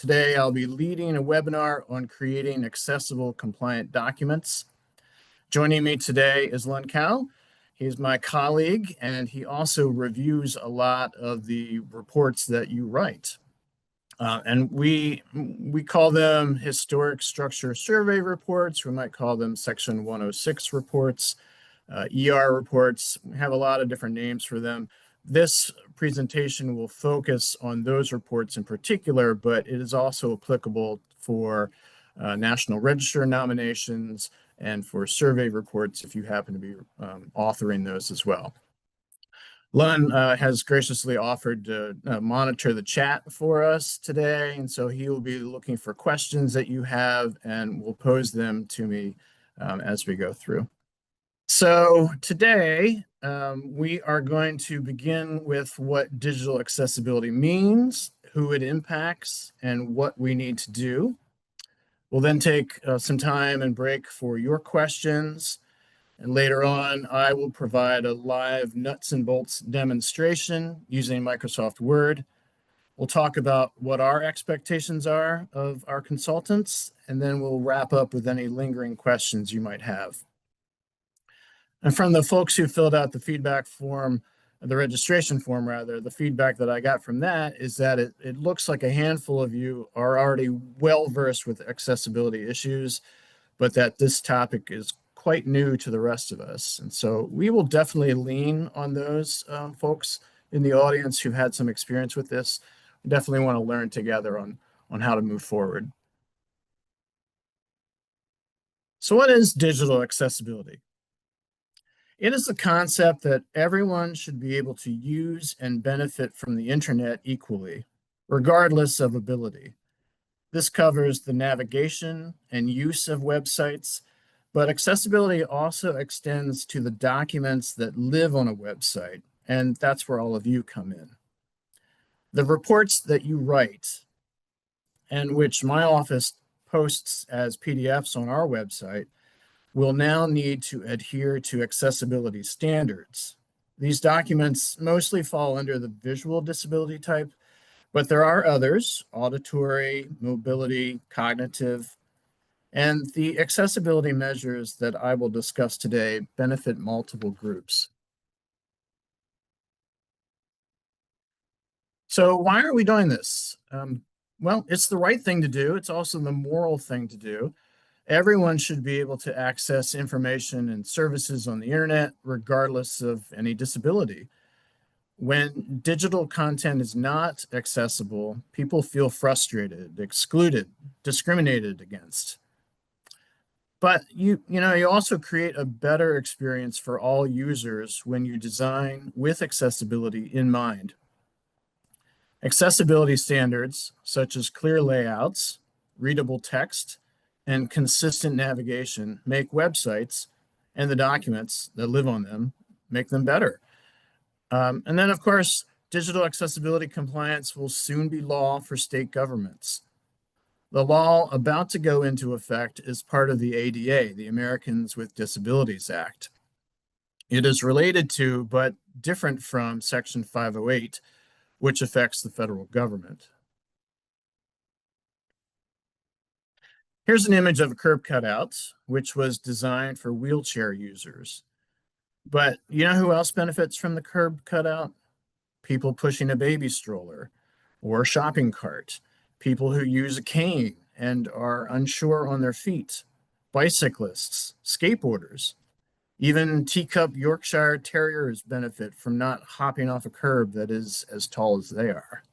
Today, I'll be leading a webinar on creating accessible compliant documents. Joining me today is Lun Cao. He's my colleague, and he also reviews a lot of the reports that you write. And we call them historic structure survey reports. We might call them Section 106 reports, ER reports. We have a lot of different names for them. This presentation will focus on those reports in particular, but it is also applicable for National Register nominations and for survey reports if you happen to be authoring those as well. Lun has graciously offered to monitor the chat for us today, and so he will be looking for questions that you have and will pose them to me as we go through. So today, we are going to begin with what digital accessibility means, who it impacts, and what we need to do. We'll then take some time and break for your questions. And later on, I will provide a live nuts and bolts demonstration using Microsoft Word. We'll talk about what our expectations are of our consultants, and then we'll wrap up with any lingering questions you might have. And from the folks who filled out the feedback form, the registration form rather, the feedback that I got from that is that it looks like a handful of you are already well-versed with accessibility issues, but that this topic is quite new to the rest of us. And so we will definitely lean on those folks in the audience who've had some experience with this. We definitely want to learn together on how to move forward. So what is digital accessibility? It is the concept that everyone should be able to use and benefit from the internet equally, regardless of ability. This covers the navigation and use of websites, but accessibility also extends to the documents that live on a website, and that's where all of you come in. The reports that you write, and which my office posts as PDFs on our website, will now need to adhere to accessibility standards. These documents mostly fall under the visual disability type, but there are others: auditory, mobility, cognitive, and the accessibility measures that I will discuss today benefit multiple groups. So why are we doing this? Well, it's the right thing to do. It's also the moral thing to do. Everyone should be able to access information and services on the internet, regardless of any disability. When digital content is not accessible, people feel frustrated, excluded, discriminated against. But you also create a better experience for all users when you design with accessibility in mind. Accessibility standards, such as clear layouts, readable text, and consistent navigation, make websites and the documents that live on them, make them better. And then, of course, digital accessibility compliance will soon be law for state governments. The law about to go into effect is part of the ADA, the Americans with Disabilities Act. It is related to, but different from, Section 508, which affects the federal government. Here's an image of a curb cutout, which was designed for wheelchair users. But you know who else benefits from the curb cutout? People pushing a baby stroller or a shopping cart, people who use a cane and are unsure on their feet, bicyclists, skateboarders. Even teacup Yorkshire Terriers benefit from not hopping off a curb that is as tall as they are.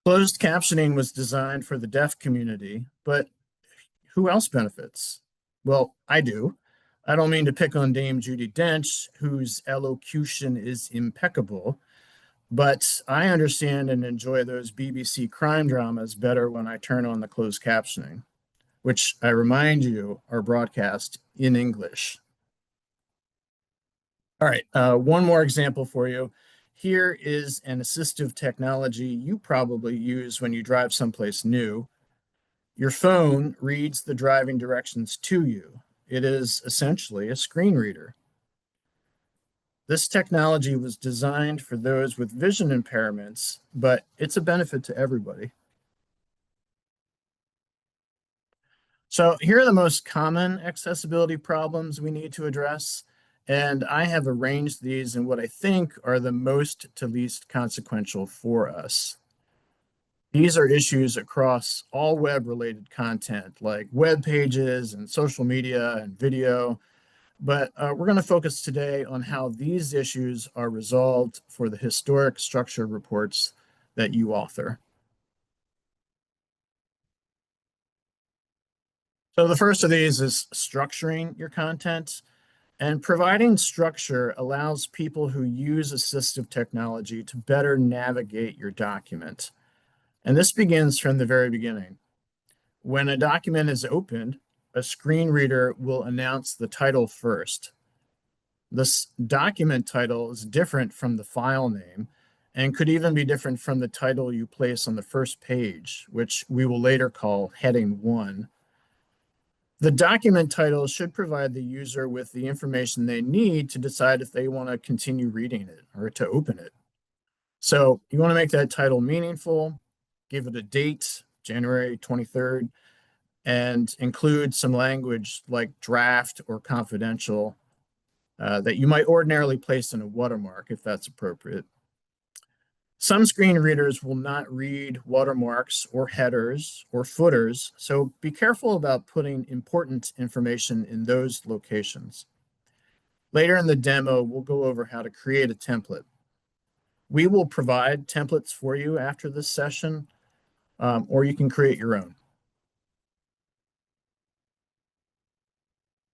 Closed captioning was designed for the deaf community, but who else benefits? Well, I do. I don't mean to pick on Dame Judi Dench, whose elocution is impeccable, but I understand and enjoy those BBC crime dramas better when I turn on the closed captioning, which I remind you are broadcast in English. All right, one more example for you. Here is an assistive technology you probably use when you drive someplace new. Your phone reads the driving directions to you. It is essentially a screen reader. This technology was designed for those with vision impairments, but it's a benefit to everybody. So here are the most common accessibility problems we need to address, and I have arranged these in what I think are the most to least consequential for us. These are issues across all web-related content, like web pages and social media and video, but we're going to focus today on how these issues are resolved for the historic structure reports that you author. So the first of these is structuring your content. And providing structure allows people who use assistive technology to better navigate your document. And this begins from the very beginning. When a document is opened, a screen reader will announce the title first. This document title is different from the file name and could even be different from the title you place on the first page, which we will later call heading 1. The document title should provide the user with the information they need to decide if they want to continue reading it or to open it. So you want to make that title meaningful, give it a date, January 23rd, and include some language like draft or confidential that you might ordinarily place in a watermark if that's appropriate. Some screen readers will not read watermarks or headers or footers, so be careful about putting important information in those locations. Later in the demo, we'll go over how to create a template. We will provide templates for you after this session, or you can create your own.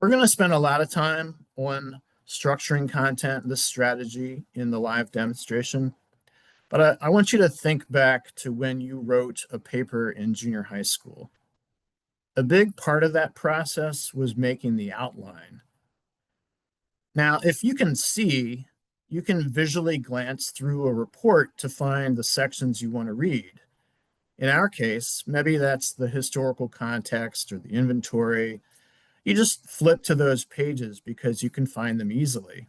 We're going to spend a lot of time on structuring content, this strategy in the live demonstration. But I want you to think back to when you wrote a paper in junior high school. A big part of that process was making the outline. Now, if you can see, you can visually glance through a report to find the sections you want to read. In our case, maybe that's the historical context or the inventory. You just flip to those pages because you can find them easily.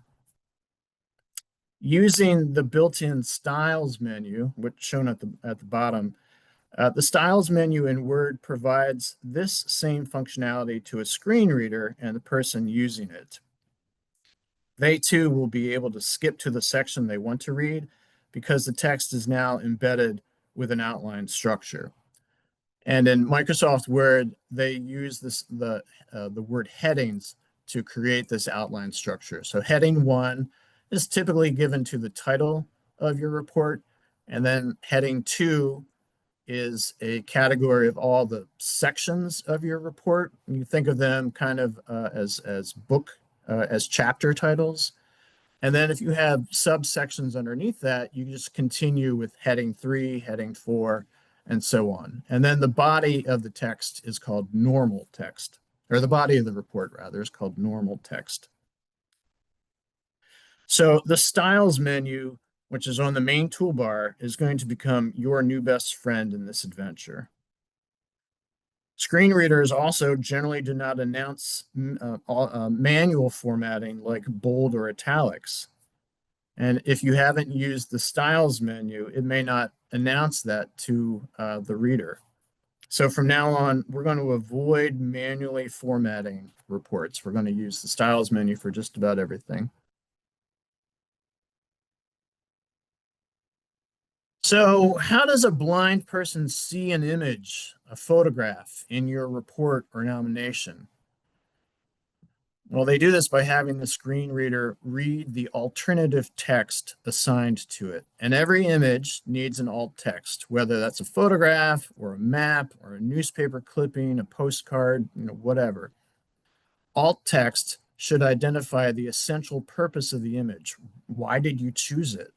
Using the built-in styles menu, which shown at the bottom, the styles menu in Word provides this same functionality to a screen reader and the person using it. They too will be able to skip to the section they want to read because the text is now embedded with an outline structure. And in Microsoft Word, they use the word headings to create this outline structure. So heading 1 is typically given to the title of your report, and then heading 2 is a category of all the sections of your report. You think of them kind of as chapter titles. And then if you have subsections underneath that, you just continue with heading 3, heading 4, and so on. And then the body of the text is called normal text, or the body of the report, rather, is called normal text. So the styles menu, which is on the main toolbar, is going to become your new best friend in this adventure. Screen readers also generally do not announce manual formatting like bold or italics. And if you haven't used the styles menu, it may not announce that to the reader. So from now on, we're going to avoid manually formatting reports. We're going to use the styles menu for just about everything. So how does a blind person see an image, a photograph in your report or nomination? Well, they do this by having the screen reader read the alternative text assigned to it. And every image needs an alt text, whether that's a photograph or a map or a newspaper clipping, a postcard, whatever. Alt text should identify the essential purpose of the image. Why did you choose it?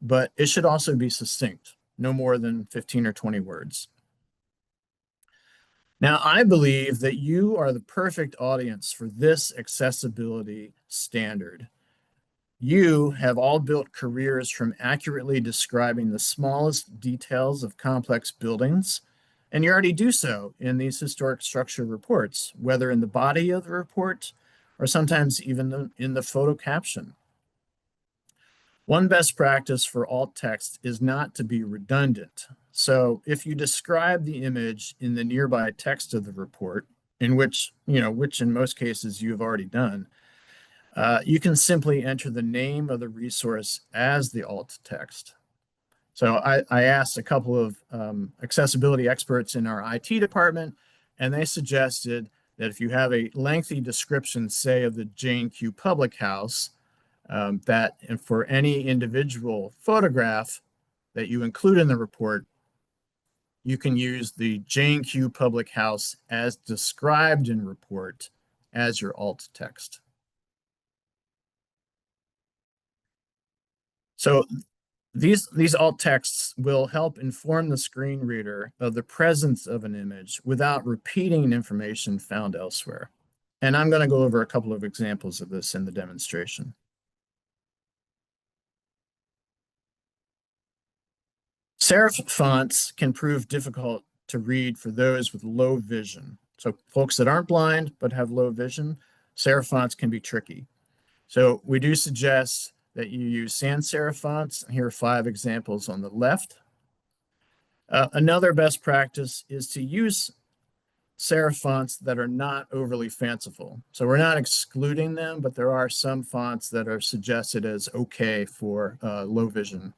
But it should also be succinct, no more than 15 or 20 words. Now, I believe that you are the perfect audience for this accessibility standard. You have all built careers from accurately describing the smallest details of complex buildings, and you already do so in these historic structure reports, whether in the body of the report or sometimes even in the photo caption. One best practice for alt text is not to be redundant. So if you describe the image in the nearby text of the report, in which in most cases you have already done, you can simply enter the name of the resource as the alt text. So I asked a couple of accessibility experts in our IT department, and they suggested that if you have a lengthy description, say, of the Jane Q. Public House, that and for any individual photograph that you include in the report, you can use the Jane Q. Public House as described in report as your alt text. So these alt texts will help inform the screen reader of the presence of an image without repeating information found elsewhere. And I'm going to go over a couple of examples of this in the demonstration. Serif fonts can prove difficult to read for those with low vision. So folks that aren't blind but have low vision, serif fonts can be tricky. So we do suggest that you use sans serif fonts. Here are 5 examples on the left. Another best practice is to use serif fonts that are not overly fanciful. So we're not excluding them, but there are some fonts that are suggested as okay for low vision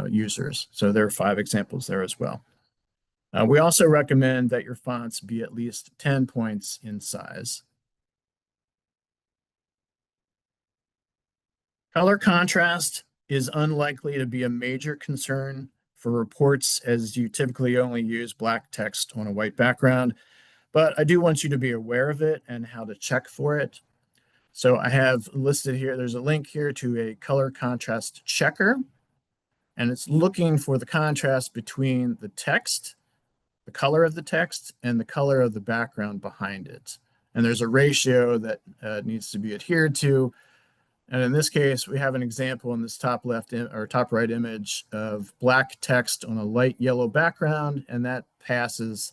users. So there are 5 examples there as well. We also recommend that your fonts be at least 10 points in size. Color contrast is unlikely to be a major concern for reports, as you typically only use black text on a white background, but I do want you to be aware of it and how to check for it. So I have listed here, there's a link here to a color contrast checker, and it's looking for the contrast between the text, the color of the text, and the color of the background behind it. And there's a ratio that needs to be adhered to. And in this case, we have an example in this top left or top right image of black text on a light yellow background, and that passes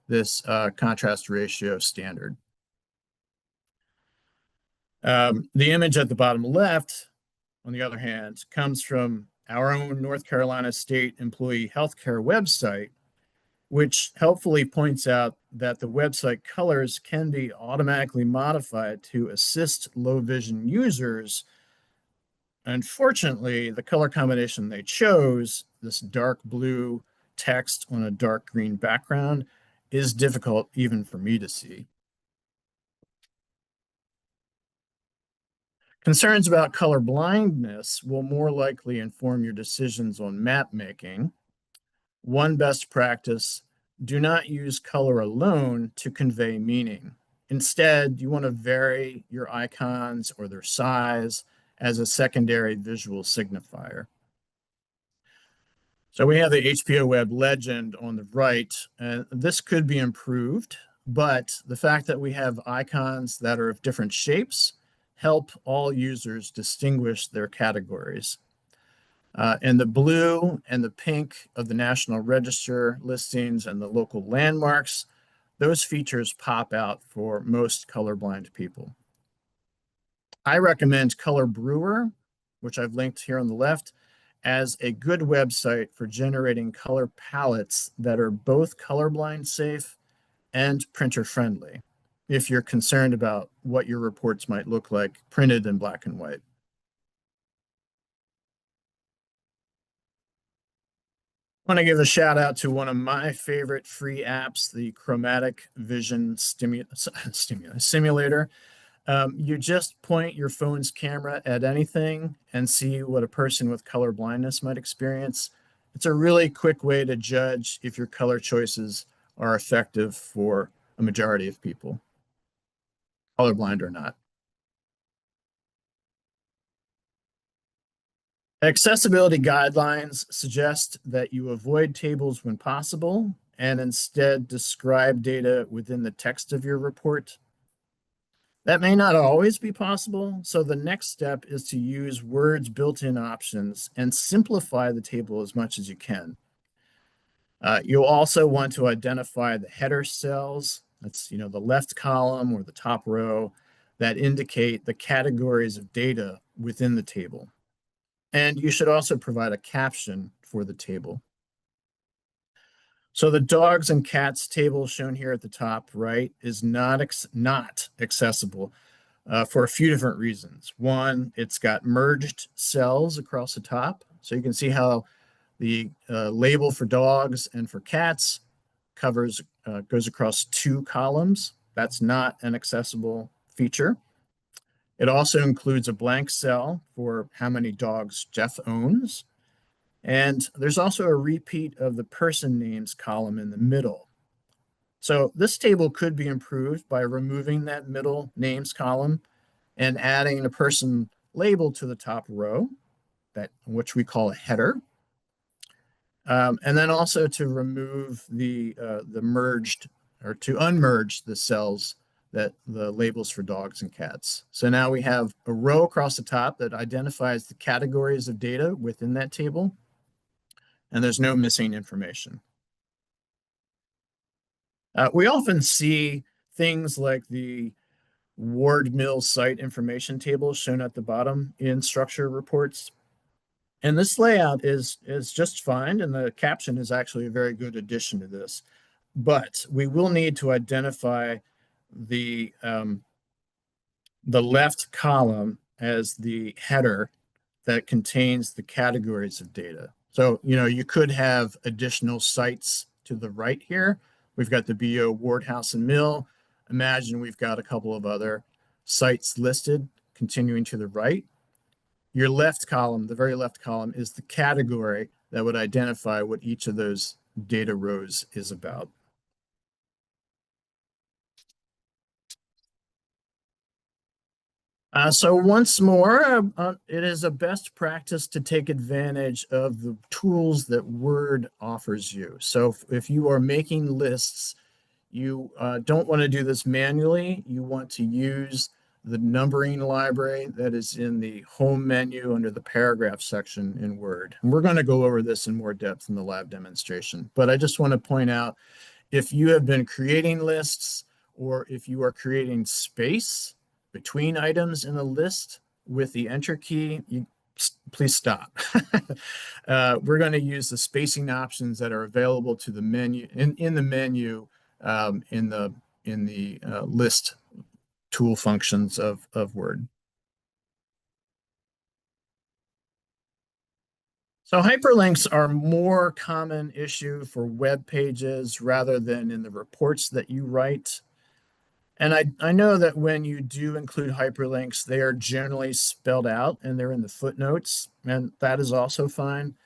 this contrast ratio standard. The image at the bottom left, on the other hand, comes from our own North Carolina State Employee Healthcare website, which helpfully points out that the website colors can be automatically modified to assist low vision users. Unfortunately, the color combination they chose, this dark blue text on a dark green background, is difficult even for me to see. Concerns about color blindness will more likely inform your decisions on map making. One best practice, do not use color alone to convey meaning. Instead, you want to vary your icons or their size as a secondary visual signifier. So we have the HPO Web legend on the right, and this could be improved, but the fact that we have icons that are of different shapes help all users distinguish their categories. And the blue and the pink of the National Register listings and the local landmarks, those features pop out for most colorblind people. I recommend Color Brewer, which I've linked here on the left, as a good website for generating color palettes that are both colorblind safe and printer friendly, if you're concerned about what your reports might look like printed in black and white. I want to give a shout out to one of my favorite free apps, the Chromatic Vision Simulator. You just point your phone's camera at anything and see what a person with color blindness might experience. It's a really quick way to judge if your color choices are effective for a majority of people, colorblind or not. Accessibility guidelines suggest that you avoid tables when possible and instead describe data within the text of your report. That may not always be possible, so the next step is to use Word's built-in options and simplify the table as much as you can. You'll also want to identify the header cells, that's the left column or the top row, that indicate the categories of data within the table. And you should also provide a caption for the table. So the dogs and cats table shown here at the top right is not accessible for a few different reasons. One, it's got merged cells across the top. So you can see how the label for dogs and for cats goes across two columns. That's not an accessible feature. It also includes a blank cell for how many dogs Jeff owns. And there's also a repeat of the person names column in the middle. So this table could be improved by removing that middle names column and adding a person label to the top row, which we call a header. And then also to remove the merged or to unmerge the cells that the labels for dogs and cats. So now we have a row across the top that identifies the categories of data within that table, and there's no missing information. We often see things like the Ward Mill site information table shown at the bottom in structure reports. And this layout is just fine, and the caption is actually a very good addition to this. But we will need to identify the left column as the header that contains the categories of data. So, you could have additional sites to the right here. We've got the BO Ward House and Mill. Imagine we've got a couple of other sites listed continuing to the right. Your left column, the very left column, is the category that would identify what each of those data rows is about. So once more, it is a best practice to take advantage of the tools that Word offers you. So if you are making lists, you don't want to do this manually. You want to use the numbering library that is in the home menu under the paragraph section in Word. And we're going to go over this in more depth in the lab demonstration. But I just want to point out, if you have been creating lists or if you are creating space between items in a list with the enter key, please stop. We're going to use the spacing options that are available to the menu in the menu in the list tool functions of Word. So hyperlinks are more common issue for web pages rather than in the reports that you write. And I know that when you do include hyperlinks, they are generally spelled out and they're in the footnotes, and that is also fine.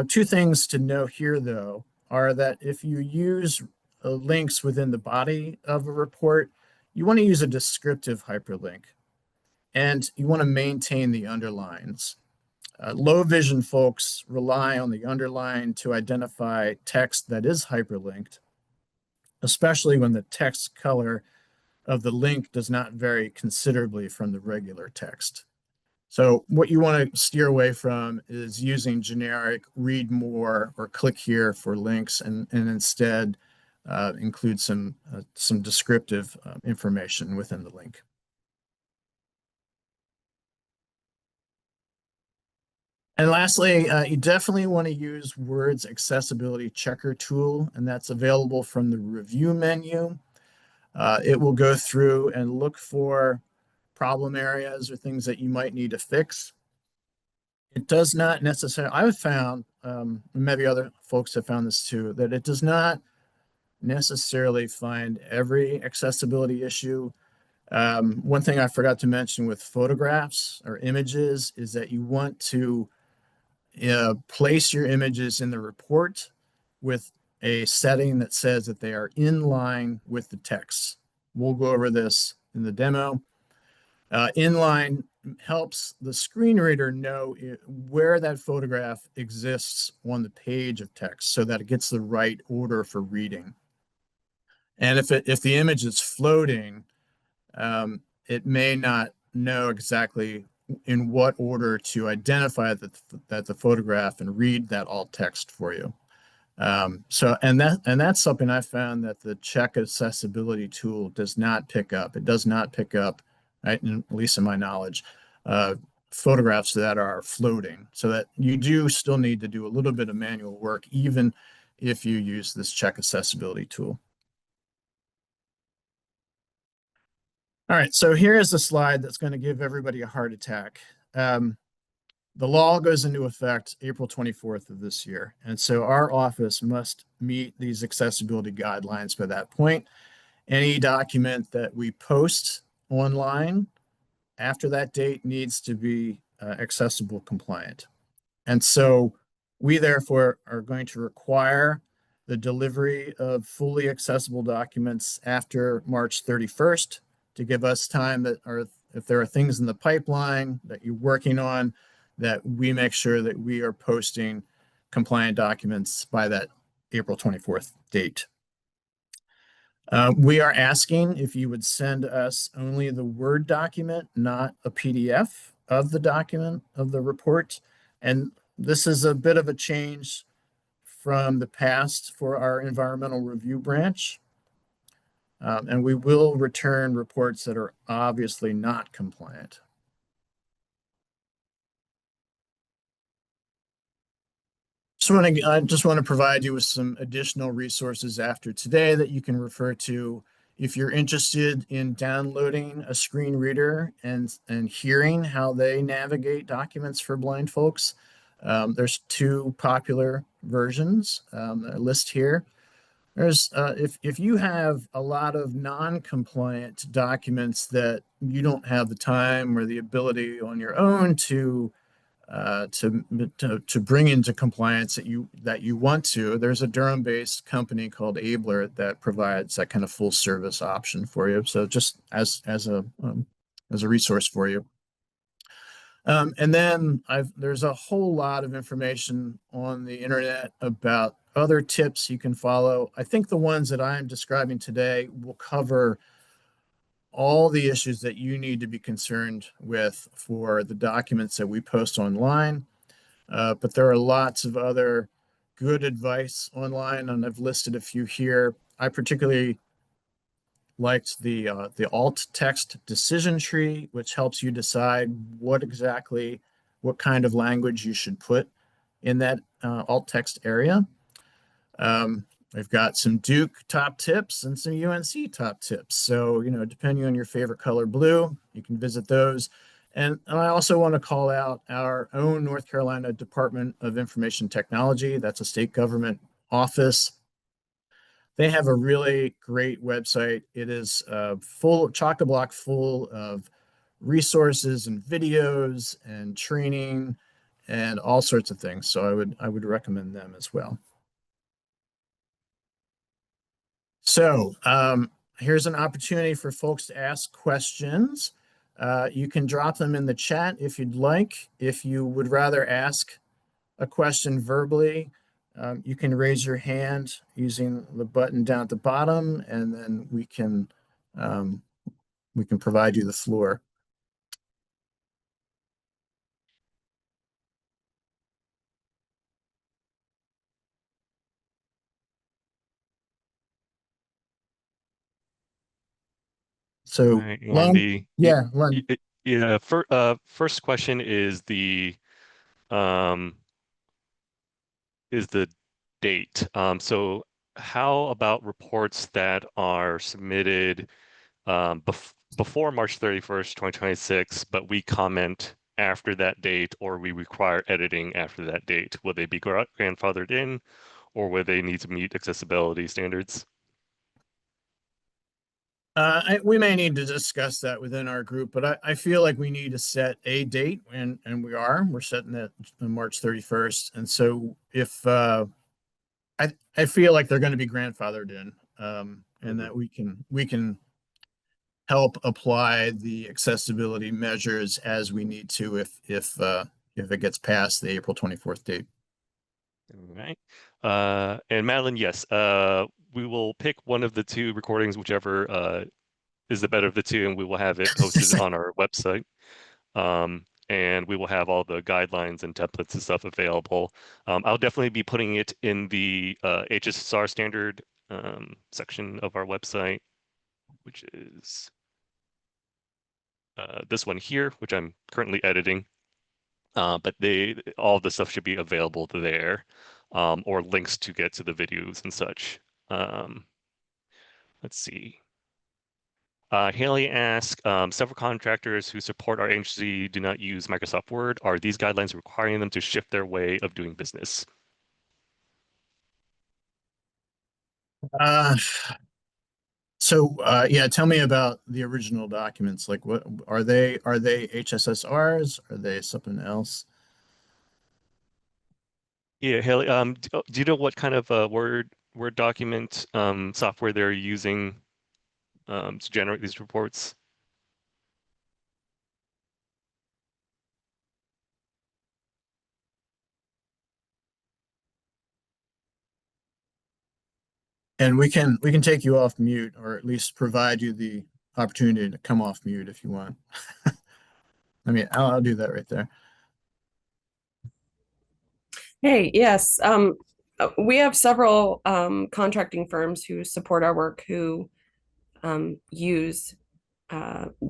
Two things to note here, though, are that if you use links within the body of a report, you want to use a descriptive hyperlink, and you want to maintain the underlines. Low vision folks rely on the underline to identify text that is hyperlinked, especially when the text color of the link does not vary considerably from the regular text. So what you want to steer away from is using generic read more or click here for links, and instead include some descriptive information within the link. And lastly, you definitely want to use Word's accessibility checker tool, and that's available from the review menu. It will go through and look for problem areas or things that you might need to fix. It does not necessarily, I've found, maybe other folks have found this too, that it does not necessarily find every accessibility issue. One thing I forgot to mention with photographs or images is that you want to place your images in the report with a setting that says that they are in line with the text. We'll go over this in the demo. Inline helps the screen reader know where that photograph exists on the page of text so that it gets the right order for reading. And if the image is floating, it may not know exactly in what order to identify that the photograph and read that alt text for you. And that's something I found that the check accessibility tool does not pick up. It does not pick up, right, at least in my knowledge, photographs that are floating, so that you do still need to do a little bit of manual work, even if you use this check accessibility tool. All right, so here is a slide that's going to give everybody a heart attack. The law goes into effect April 24th of this year. And so our office must meet these accessibility guidelines by that point. Any document that we post online after that date needs to be accessible compliant. And so we therefore are going to require the delivery of fully accessible documents after March 31st to give us time that are, if there are things in the pipeline that you're working on, that we make sure that we are posting compliant documents by that April 24th date. We are asking if you would send us only the Word document, not a PDF of the document of the report. And this is a bit of a change from the past for our environmental review branch. And we will return reports that are obviously not compliant. I just want to provide you with some additional resources after today that you can refer to if you're interested in downloading a screen reader and hearing how they navigate documents for blind folks. There's two popular versions that I list here. There's if you have a lot of non-compliant documents that you don't have the time or the ability on your own to bring into compliance that you want to, there's a Durham-based company called Abler that provides that kind of full service option for you. So just as a resource for you. And then there's a whole lot of information on the internet about other tips you can follow. I think the ones that I'm describing today will cover all the issues that you need to be concerned with for the documents that we post online. But there are lots of other good advice online, and I've listed a few here. I particularly liked the alt text decision tree, which helps you decide what kind of language you should put in that alt text area. I've got some Duke top tips and some UNC top tips. So, depending on your favorite color blue, you can visit those. And I also want to call out our own North Carolina Department of Information Technology. That's a state government office. They have a really great website. It is full, chock-a-block full of resources and videos and training and all sorts of things. So I would recommend them as well. So here's an opportunity for folks to ask questions. You can drop them in the chat if you'd like. If you would rather ask a question verbally, you can raise your hand using the button down at the bottom, and then we can provide you the floor. So, Right, Lon, Andy. yeah, Lon. Yeah. First question is um, the date. So how about reports that are submitted before March 31st, 2026, but we comment after that date, or we require editing after that date? Will they be grandfathered in, or will they need to meet accessibility standards? We may need to discuss that within our group, but I feel like we need to set a date, and we're setting that on March 31st. And so if I feel like they're going to be grandfathered in, and that we can help apply the accessibility measures as we need to if it gets past the April 24th date. All right. And Madeline, yes, we will pick one of the two recordings, whichever is the better of the two, and we will have it posted on our website. And we will have all the guidelines and templates and stuff available. I'll definitely be putting it in the HSSR standard section of our website, which is this one here, which I'm currently editing. but all of the stuff should be available there, or links to get to the videos and such. Let's see. Haley asks, several contractors who support our agency do not use Microsoft Word. Are these guidelines requiring them to shift their way of doing business? Uh, yeah, tell me about the original documents. Like, what are they? Are they HSSRs? Are they something else? Yeah, Haley, do you know what kind of Word document software they're using to generate these reports? And we can take you off mute, or at least provide you the opportunity to come off mute if you want. I mean, I'll do that right there. Hey, yes. We have several contracting firms who support our work who use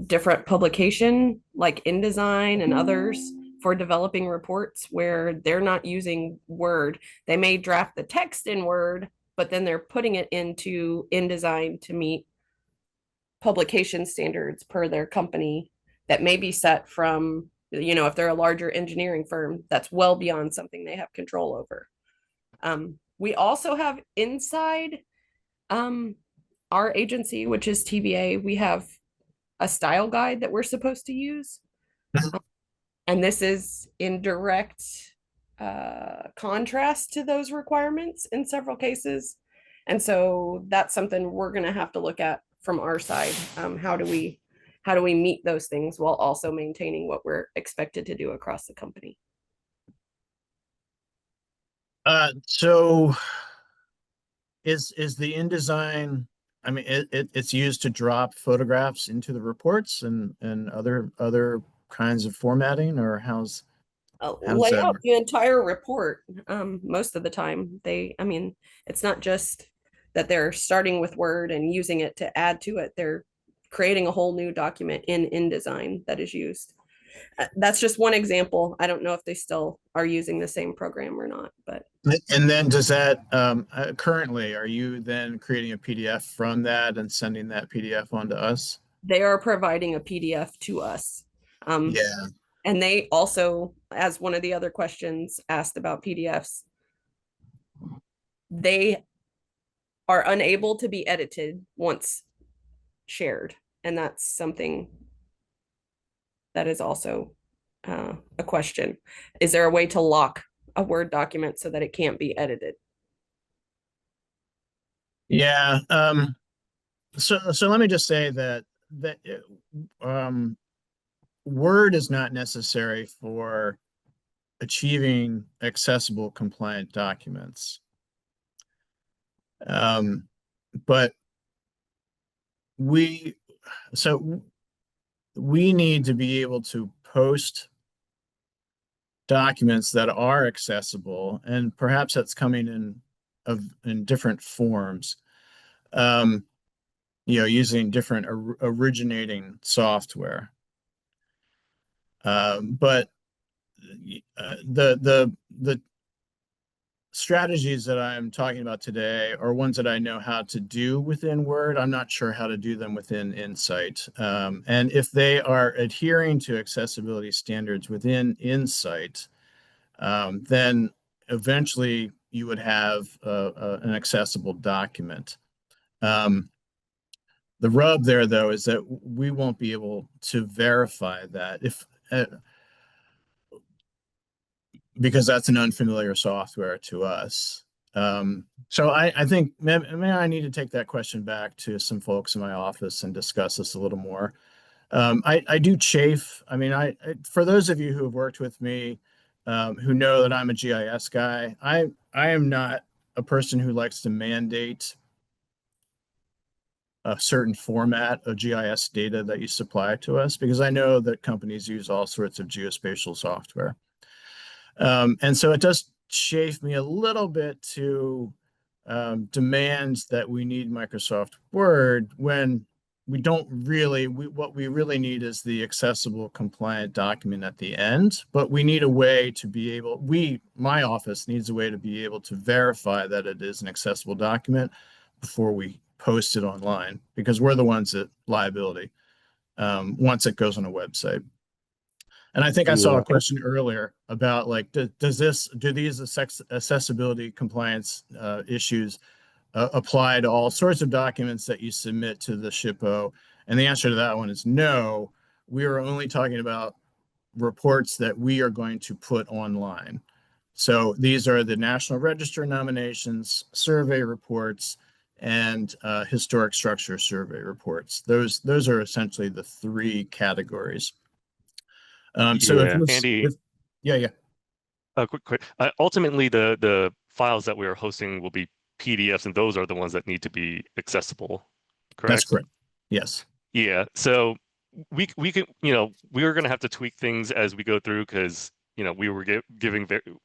different publication like InDesign and others for developing reports where they're not using Word. They may draft the text in Word, but then they're putting it into InDesign to meet publication standards per their company that may be set from, if they're a larger engineering firm, that's well beyond something they have control over. We also have inside our agency, which is TVA, we have a style guide that we're supposed to use. And this is in direct contrast to those requirements in several cases. And so that's something we're going to have to look at from our side. How do we meet those things while also maintaining what we're expected to do across the company? So is the InDesign, I mean, it's used to drop photographs into the reports and other kinds of formatting, or how's Lay that out work? the entire report. Most of the time, it's not just that they're starting with Word and using it to add to it. They're creating a whole new document in InDesign that is used. That's just one example. I don't know if they still are using the same program or not, but And then does that currently, are you then creating a PDF from that and sending that PDF on to us? they are providing a PDF to us. Yeah. And they also, as one of the other questions asked about PDFs, they are unable to be edited once shared. And that's something that is also a question. Is there a way to lock a Word document so that it can't be edited? Yeah. So let me just say that um, Word is not necessary for achieving accessible compliant documents. But we so we need to be able to post documents that are accessible, and perhaps that's coming in different forms. Using different originating software. But the strategies that I'm talking about today are ones that I know how to do within Word. I'm not sure how to do them within Insight. And if they are adhering to accessibility standards within Insight, then eventually you would have an accessible document. The rub there, though, is that we won't be able to verify that because that's an unfamiliar software to us. So I think maybe I need to take that question back to some folks in my office and discuss this a little more. I do chafe. I mean, for those of you who have worked with me, who know that I'm a GIS guy, I am not a person who likes to mandate a certain format of GIS data that you supply to us, because I know that companies use all sorts of geospatial software. And so it does chafe me a little bit to demand that we need Microsoft Word when we don't really, what we really need is the accessible compliant document at the end, but we need a way to be able, my office needs a way to be able to verify that it is an accessible document before we post it online, because we're the ones at liability once it goes on a website. And I think I saw a question earlier about like, do these accessibility compliance issues apply to all sorts of documents that you submit to the SHPO? And the answer to that one is no. We are only talking about reports that we are going to put online. So these are the National Register nominations, survey reports, and historic structure survey reports. Those are essentially the three categories. So yeah, Andy, yeah. quick. Ultimately, the files that we are hosting will be PDFs, and those are the ones that need to be accessible, correct? That's correct. Yes. Yeah. So we can, we are going to have to tweak things as we go through because we were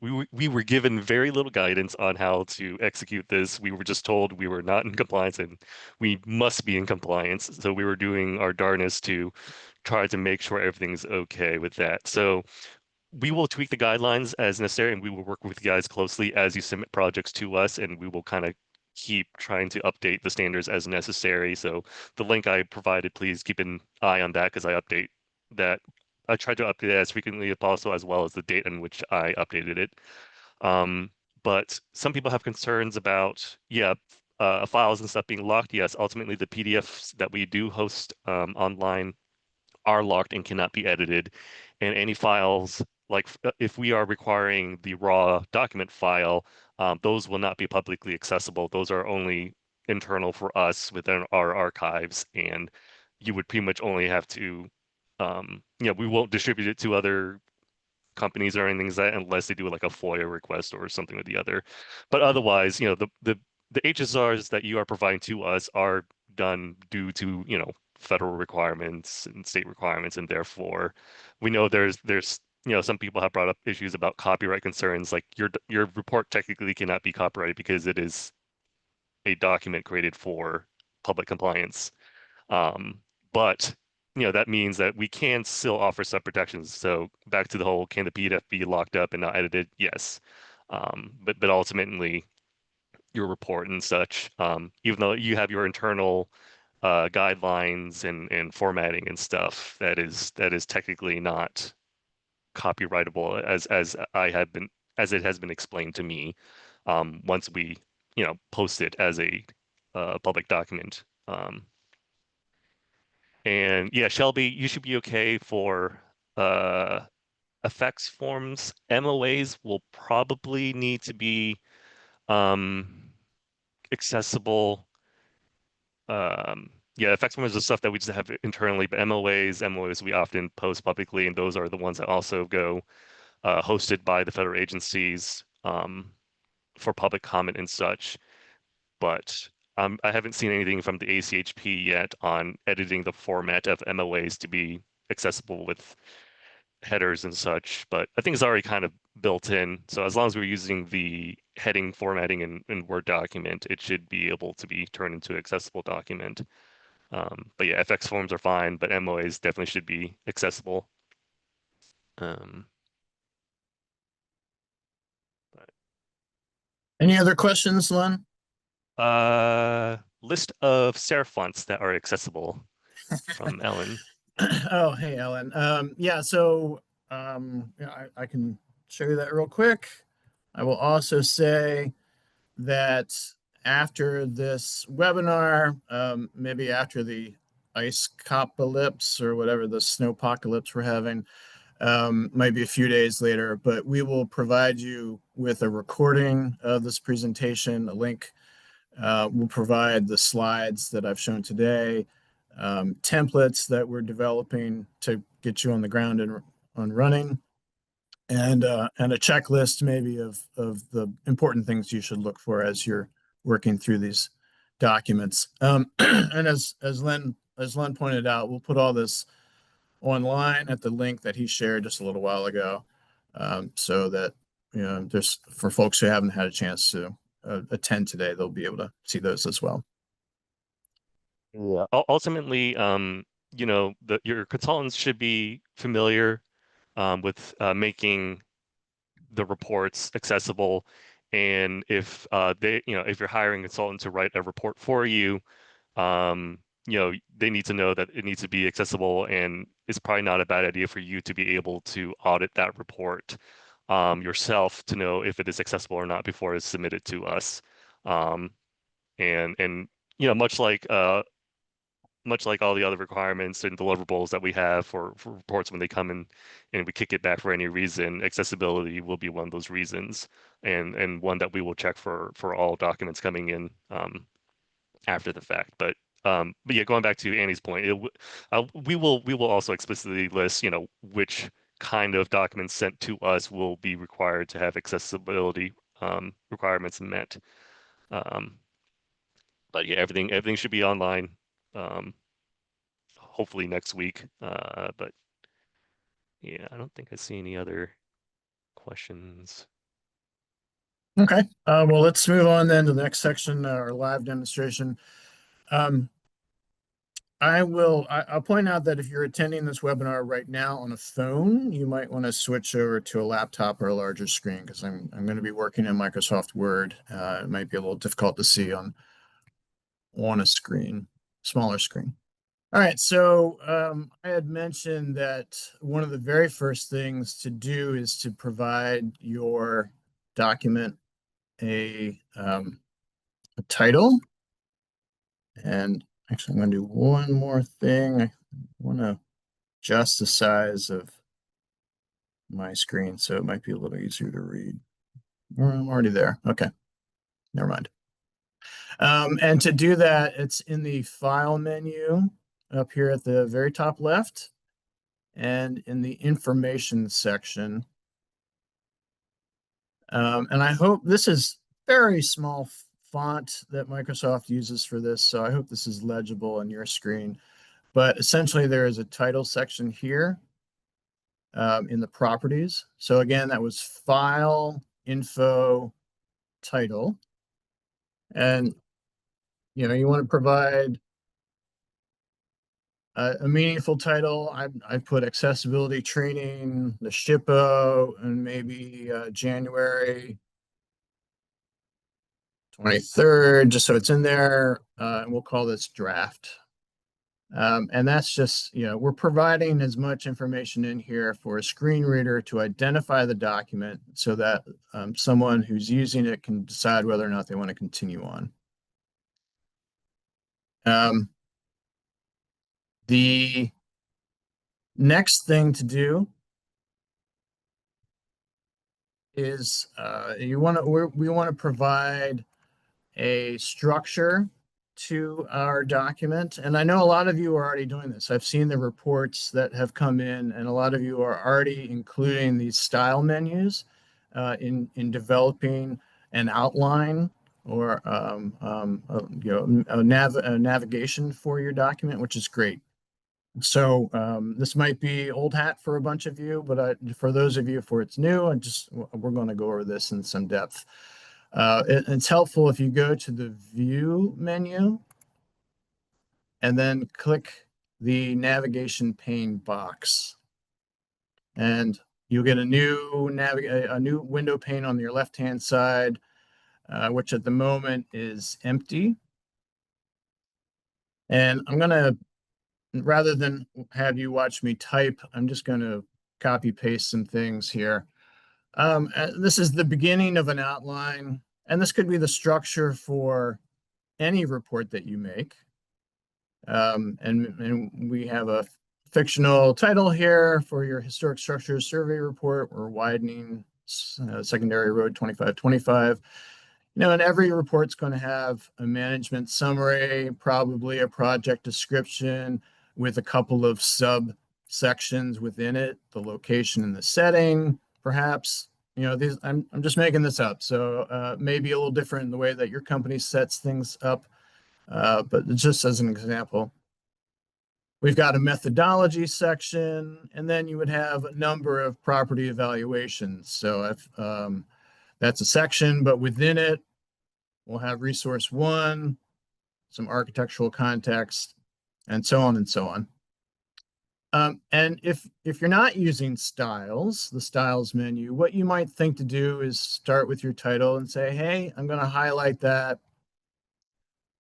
we were given very little guidance on how to execute this. We were just told we were not in compliance and we must be in compliance. So we were doing our darnest to try to make sure everything's okay with that. So we will tweak the guidelines as necessary, and we will work with you guys closely as you submit projects to us, and we will kind of keep trying to update the standards as necessary. So the link I provided, please keep an eye on that because I update that. I try to update it as frequently as possible, as well as the date in which I updated it. But some people have concerns about, files and stuff being locked. Yes, ultimately the PDFs that we do host online are locked and cannot be edited. And any files, like if we are requiring the raw document file, those will not be publicly accessible. Those are only internal for us within our archives. And you would pretty much only have to, we won't distribute it to other companies or anything like that unless they do like a FOIA request or something or the other. But otherwise, the HSRs that you are providing to us are done due to, federal requirements and state requirements, and therefore we know there's some people have brought up issues about copyright concerns. Like your report technically cannot be copyrighted because it is a document created for public compliance. But that means that we can still offer some protections. So back to the whole, can the PDF be locked up and not edited? Yes. But ultimately your report and such, even though you have your internal guidelines and formatting and stuff, that is technically not copyrightable as it has been explained to me once we post it as a public document. And yeah, Shelby, you should be okay for effects forms. MOAs will probably need to be accessible. Effects forms is stuff that we just have internally, but MOAs we often post publicly, and those are the ones that also go hosted by the federal agencies for public comment and such. But I haven't seen anything from the ACHP yet on editing the format of MOAs to be accessible with headers and such, but I think it's already kind of built in. So as long as we're using the heading formatting in Word document, it should be able to be turned into an accessible document. But yeah, FX forms are fine, but MOAs definitely should be accessible. Any other questions, Len? List of serif fonts that are accessible from Ellen. Oh, hey, Ellen. So I can show you that real quick. I will also say that after this webinar, maybe after the ice copalypse or whatever the snowpocalypse we're having, might be a few days later, but we will provide you with a recording of this presentation, a link. We'll provide the slides that I've shown today, templates that we're developing to get you on the ground and on running, and a checklist maybe of the important things you should look for as you're working through these documents. And as Len pointed out, we'll put all this online at the link that he shared just a little while ago, so that there's, for folks who haven't had a chance to attend today, they'll be able to see those as well. Yeah. Ultimately, your consultants should be familiar with making the reports accessible. And if if you're hiring a consultant to write a report for you, um, they need to know that it needs to be accessible, and it's probably not a bad idea for you to be able to audit that report yourself to know if it is accessible or not before it's submitted to us. Um, and much like all the other requirements and deliverables that we have for reports when they come in and we kick it back for any reason, accessibility will be one of those reasons, and one that we will check for all documents coming in after the fact. But yeah, going back to Annie's point, we will also explicitly list, which kind of documents sent to us will be required to have accessibility requirements met. Um, but yeah, everything should be online. Um, Hopefully next week. But yeah, I don't think I see any other questions. Okay, well, let's move on then to the next section, our live demonstration. I'll point out that if you're attending this webinar right now on a phone, you might want to switch over to a laptop or a larger screen, because I'm going to be working in Microsoft Word. It might be a little difficult to see on a screen, smaller screen. All right, so I had mentioned that one of the very first things to do is to provide your document a title. And actually, I'm going to do one more thing. I want to adjust the size of my screen so it might be a little easier to read. I'm already there. Okay, never mind. And to do that, it's in the File menu up here at the very top left, and in the Information section. And I hope this is very small font that Microsoft uses for this, so I hope this is legible on your screen. But essentially, there is a title section here in the properties. So again, that was File, Info, Title. And you want to provide a meaningful title. I put accessibility training, the SHPO, and maybe January 23rd, just so it's in there. And we'll call this draft. And that's just, we're providing as much information in here for a screen reader to identify the document so that someone who's using it can decide whether or not they want to continue on. The next thing to do is we want to provide a structure to our document. And I know a lot of you are already doing this. I've seen the reports that have come in, and a lot of you are already including these style menus in developing an outline or a navigation for your document, which is great. So this might be old hat for a bunch of you, but for those of you for it's new, we're going to go over this in some depth. It's helpful if you go to the View menu and then click the navigation pane box, and you'll get a new window pane on your left-hand side, which at the moment is empty. And I'm going to, rather than have you watch me type, I'm just going to copy paste some things here. This is the beginning of an outline, and this could be the structure for any report that you make. And we have a fictional title here for your historic structures survey report. We're widening secondary road 2525. And every report's going to have a management summary, probably a project description with a couple of subsections within it, the location and the setting, perhaps. These I'm just making this up, so maybe a little different in the way that your company sets things up, but just as an example. We've got a methodology section, and then you would have a number of property evaluations. So if that's a section, but within it, we'll have resource 1, some architectural context, and so on and so on. And if you're not using styles, the styles menu, what you might think to do is start with your title and say, hey, I'm going to highlight that.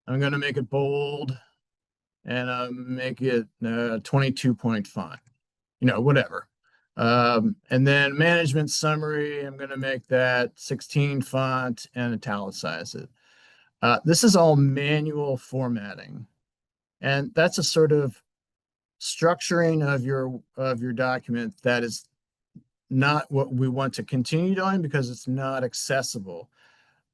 I'm going to make it bold and make it 22-point font, whatever. And then management summary, I'm going to make that 16 font and italicize it. This is all manual formatting. And that's a sort of structuring of your document that is not what we want to continue doing because it's not accessible.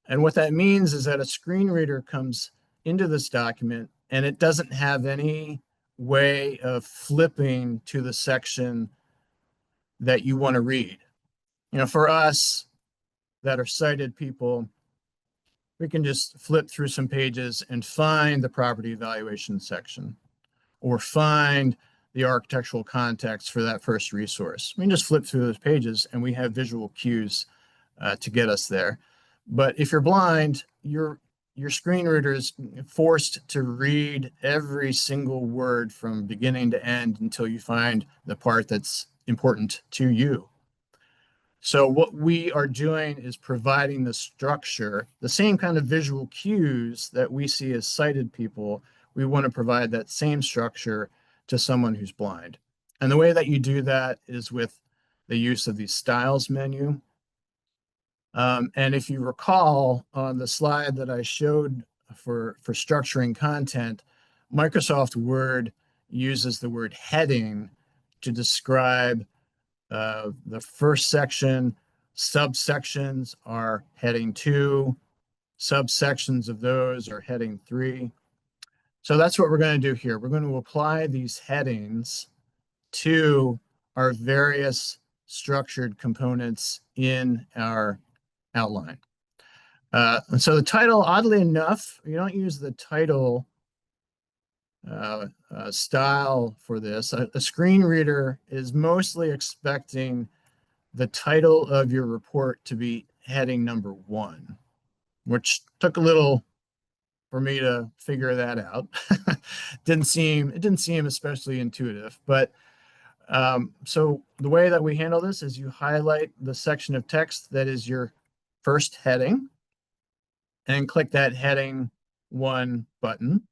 And what that means is that a screen reader comes into this document and it doesn't have any way of flipping to the section that you want to read. For us that are sighted people, we can just flip through some pages and find the property evaluation section or find the architectural context for that first resource. We can just flip through those pages and we have visual cues to get us there. But if you're blind, your screen reader is forced to read every single word from beginning to end until you find the part that's important to you. So what we are doing is providing the structure, the same kind of visual cues that we see as sighted people. We want to provide that same structure to someone who's blind. And the way that you do that is with the use of the styles menu. And if you recall on the slide that I showed for structuring content, Microsoft Word uses the word heading to describe the first section. Subsections are heading 2. Subsections of those are heading 3. So that's what we're going to do here. We're going to apply these headings to our various structured components in our outline. And so the title, oddly enough, you don't use the title style for this. A screen reader is mostly expecting the title of your report to be heading number 1, which took a little for me to figure that out. It didn't seem especially intuitive, but so the way that we handle this is you highlight the section of text that is your first heading and click that heading 1 button.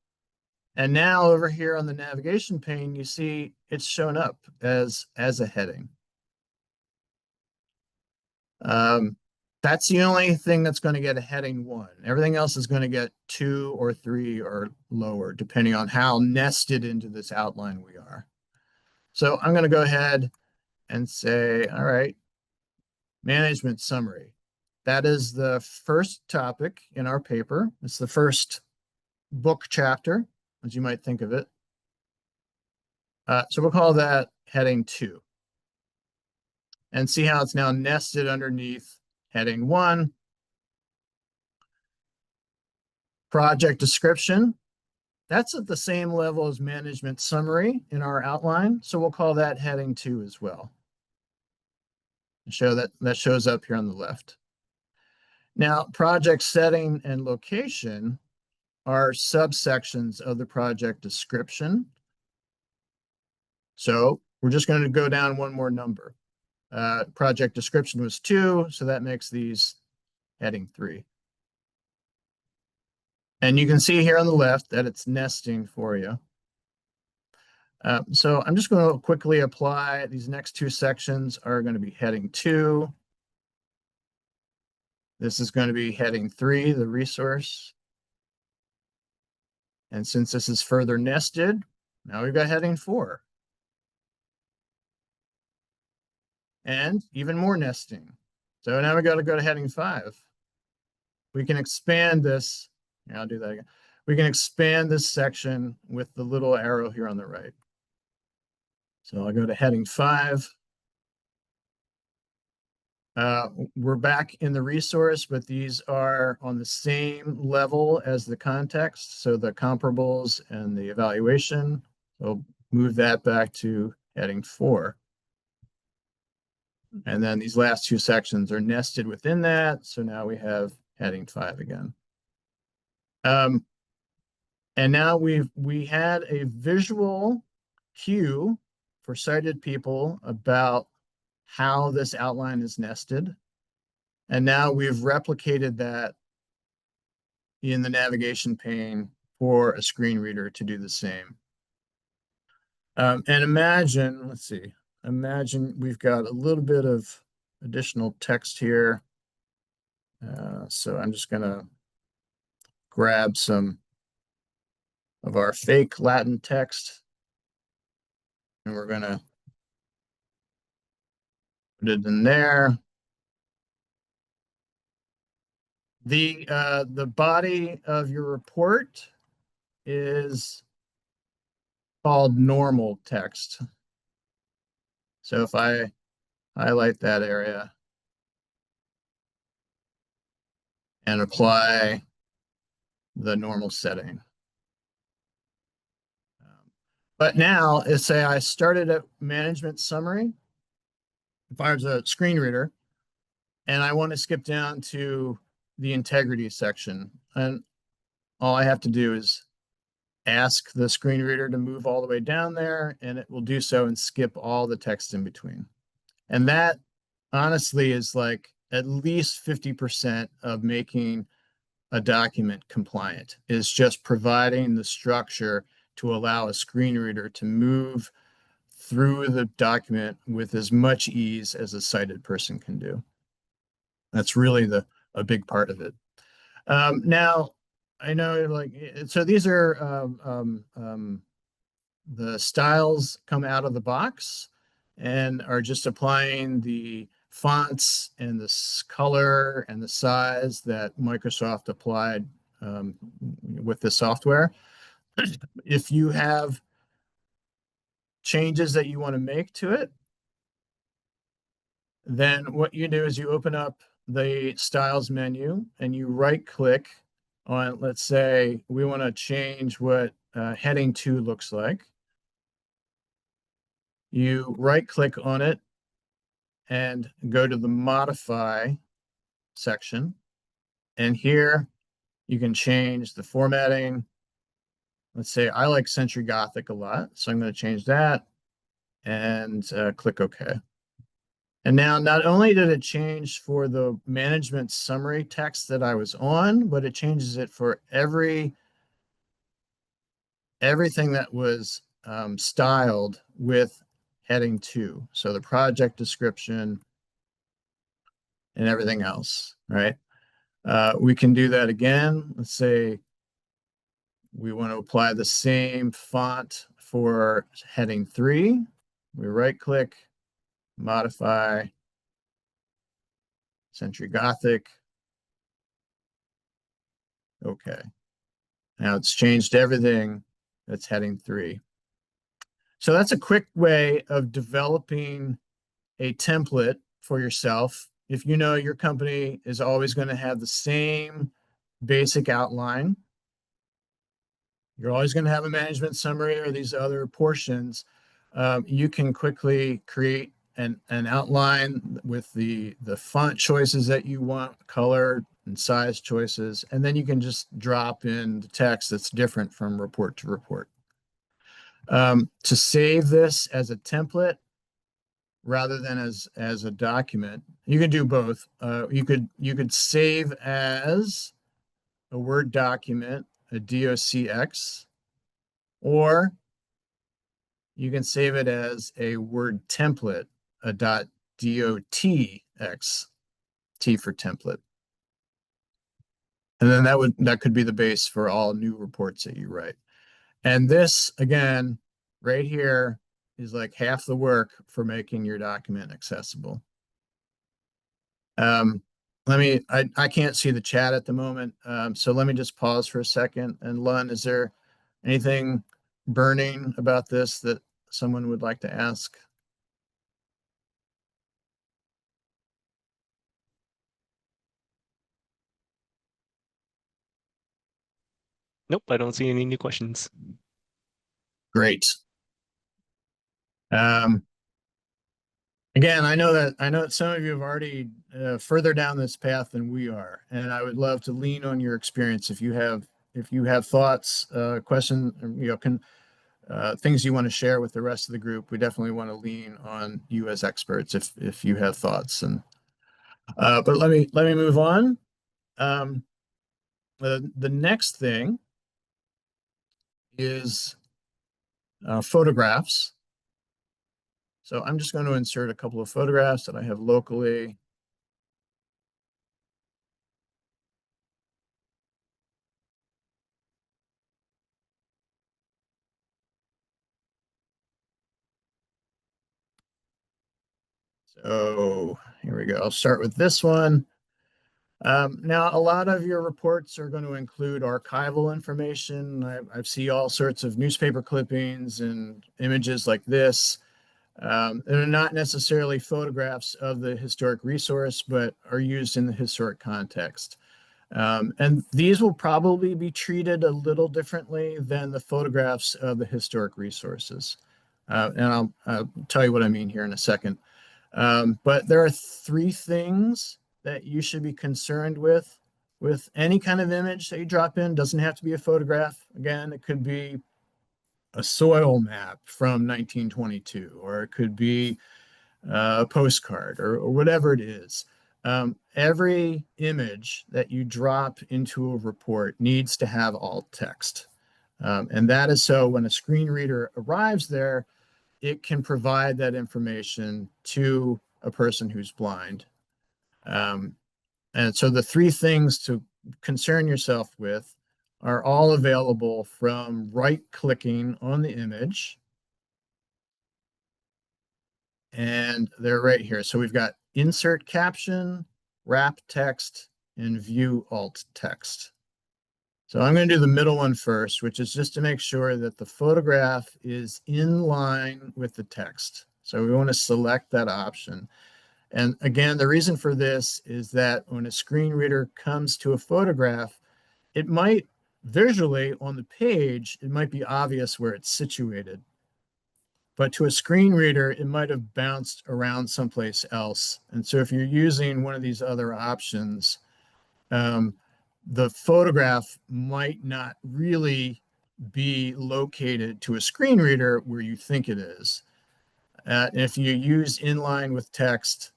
And now over here on the navigation pane, you see it's shown up as a heading. That's the only thing that's going to get a heading 1. Everything else is going to get 2 or 3 or lower, depending on how nested into this outline we are. So I'm going to go ahead and say, all right, management summary. That is the first topic in our paper. It's the first book chapter, as you might think of it. So we'll call that heading 2. And see how it's now nested underneath heading 1. Project description. That's at the same level as management summary in our outline. So we'll call that heading 2 as well. Show that shows up here on the left. Now, project setting and location are subsections of the project description. So we're just going to go down one more number. Project description was 2, so that makes these heading 3. And you can see here on the left that it's nesting for you. So I'm just going to quickly apply. These next 2 sections are going to be heading 2. This is going to be heading 3, the resource. And since this is further nested, now we've got heading 4. And even more nesting. So now we got to go to heading 5. We can expand this. Yeah, I'll do that again. We can expand this section with the little arrow here on the right. So I'll go to heading 5. We're back in the resource, but these are on the same level as the context. So the comparables and the evaluation, we'll move that back to heading 4. And then these last 2 sections are nested within that. So now we have heading 5 again. And now we had a visual cue for sighted people about how this outline is nested. And now we've replicated that in the navigation pane for a screen reader to do the same. And imagine, let's see, imagine we've got a little bit of additional text here. So I'm just gonna grab some of our fake Latin text, and we're gonna put it in there. The body of your report is called normal text. So if I highlight that area and apply the normal setting. But now, let's say I started at management summary. If I was a screen reader and I want to skip down to the integrity section, and all I have to do is ask the screen reader to move all the way down there, and it will do so and skip all the text in between. And that honestly is like at least 50% of making a document compliant, is just providing the structure to allow a screen reader to move through the document with as much ease as a sighted person can do. That's really a big part of it. Now, I know, like, so these are the styles come out of the box and are just applying the fonts and the color and the size that Microsoft applied with the software. If you have changes that you want to make to it, then what you do is you open up the styles menu and you right click on, let's say we want to change what heading 2 looks like. You right click on it and go to the modify section. And here you can change the formatting. Let's say I like Century Gothic a lot, so I'm going to change that and click OK. And now not only did it change for the management summary text that I was on, but it changes it for everything that was styled with heading 2. So the project description and everything else, right? We can do that again. Let's say we want to apply the same font for heading 3. We right click, modify, Century Gothic. Okay. Now it's changed everything that's heading 3. So that's a quick way of developing a template for yourself. If you know your company is always going to have the same basic outline, you're always going to have a management summary or these other portions, you can quickly create an outline with the font choices that you want, color and size choices, and then you can just drop in the text that's different from report to report. To save this as a template rather than as a document, you can do both. You could save as a Word document, a docx, or you can save it as a Word template, a .docx, T for template. And then that could be the base for all new reports that you write. And this, again, right here is like half the work for making your document accessible. I can't see the chat at the moment, so let me just pause for a second. And Lun, is there anything burning about this that someone would like to ask? Nope, I don't see any new questions. Great. Again, I know that some of you have already further down this path than we are, and I would love to lean on your experience if you have if you have thoughts, questions, things you want to share with the rest of the group, we definitely want to lean on you as experts if you have thoughts. And but let me move on. The next thing is photographs. So I'm just going to insert a couple of photographs that I have locally. So here we go. I'll start with this one. Now, a lot of your reports are going to include archival information. I see all sorts of newspaper clippings and images like this. They're not necessarily photographs of the historic resource, but are used in the historic context. And these will probably be treated a little differently than the photographs of the historic resources. And I'll tell you what I mean here in a second. But there are three things that you should be concerned with any kind of image that you drop in. Doesn't have to be a photograph. Again, it could be a soil map from 1922, or it could be a postcard, or whatever it is. Every image that you drop into a report needs to have alt text. And that is so when a screen reader arrives there, it can provide that information to a person who's blind. And so the three things to concern yourself with are all available from right-clicking on the image. And they're right here. So we've got insert caption, wrap text, and view alt text. So I'm going to do the middle one first, which is just to make sure that the photograph is in line with the text. So we want to select that option. And again, the reason for this is that when a screen reader comes to a photograph, it might visually on the page, it might be obvious where it's situated. But to a screen reader, it might have bounced around someplace else. And so if you're using one of these other options, the photograph might not really be located to a screen reader where you think it is. And if you use inline with text,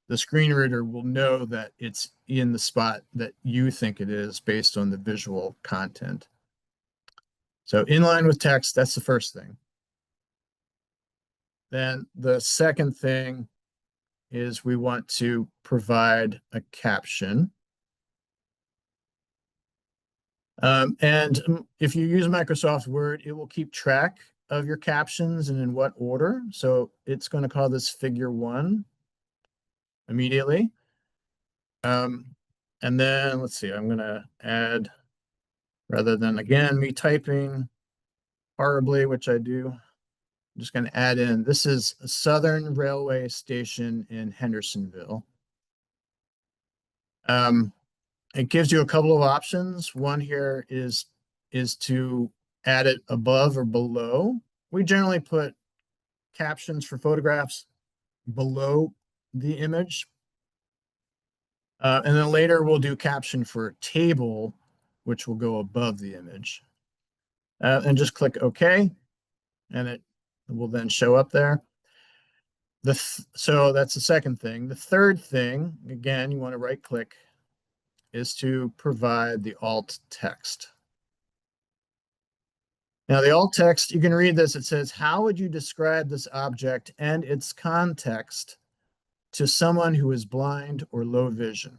the screen reader will know that it's in the spot that you think it is based on the visual content. So inline with text, that's the first thing. Then the second thing is we want to provide a caption. And if you use Microsoft Word, it will keep track of your captions and in what order. So it's going to call this figure 1 immediately. And then let's see, I'm going to add, rather than again me typing horribly, which I do, I'm just going to add in, this is a Southern Railway Station in Hendersonville. It gives you a couple of options. One here is to add it above or below. We generally put captions for photographs below the image. And then later we'll do caption for a table, which will go above the image. And just click OK, and it will then show up there. So that's the second thing. The third thing, again, you want to right click, is to provide the alt text. Now the alt text, you can read this. It says, how would you describe this object and its context to someone who is blind or low vision?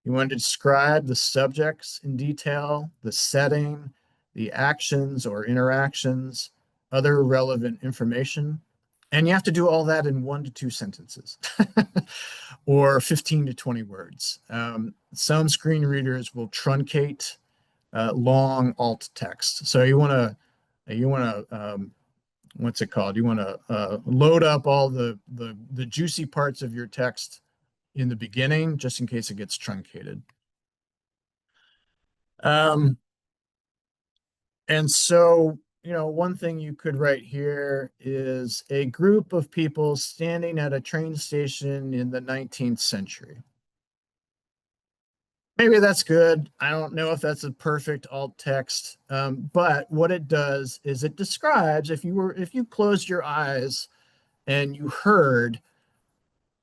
You want to describe the subjects in detail, the setting, the actions or interactions, other relevant information. And you have to do all that in 1 to 2 sentences or 15 to 20 words. Some screen readers will truncate long alt text. So you want to what's it called? You want to load up all the juicy parts of your text in the beginning, just in case it gets truncated. And so, one thing you could write here is a group of people standing at a train station in the 19th century. Maybe that's good. I don't know if that's a perfect alt text, but what it does is it describes if you closed your eyes and you heard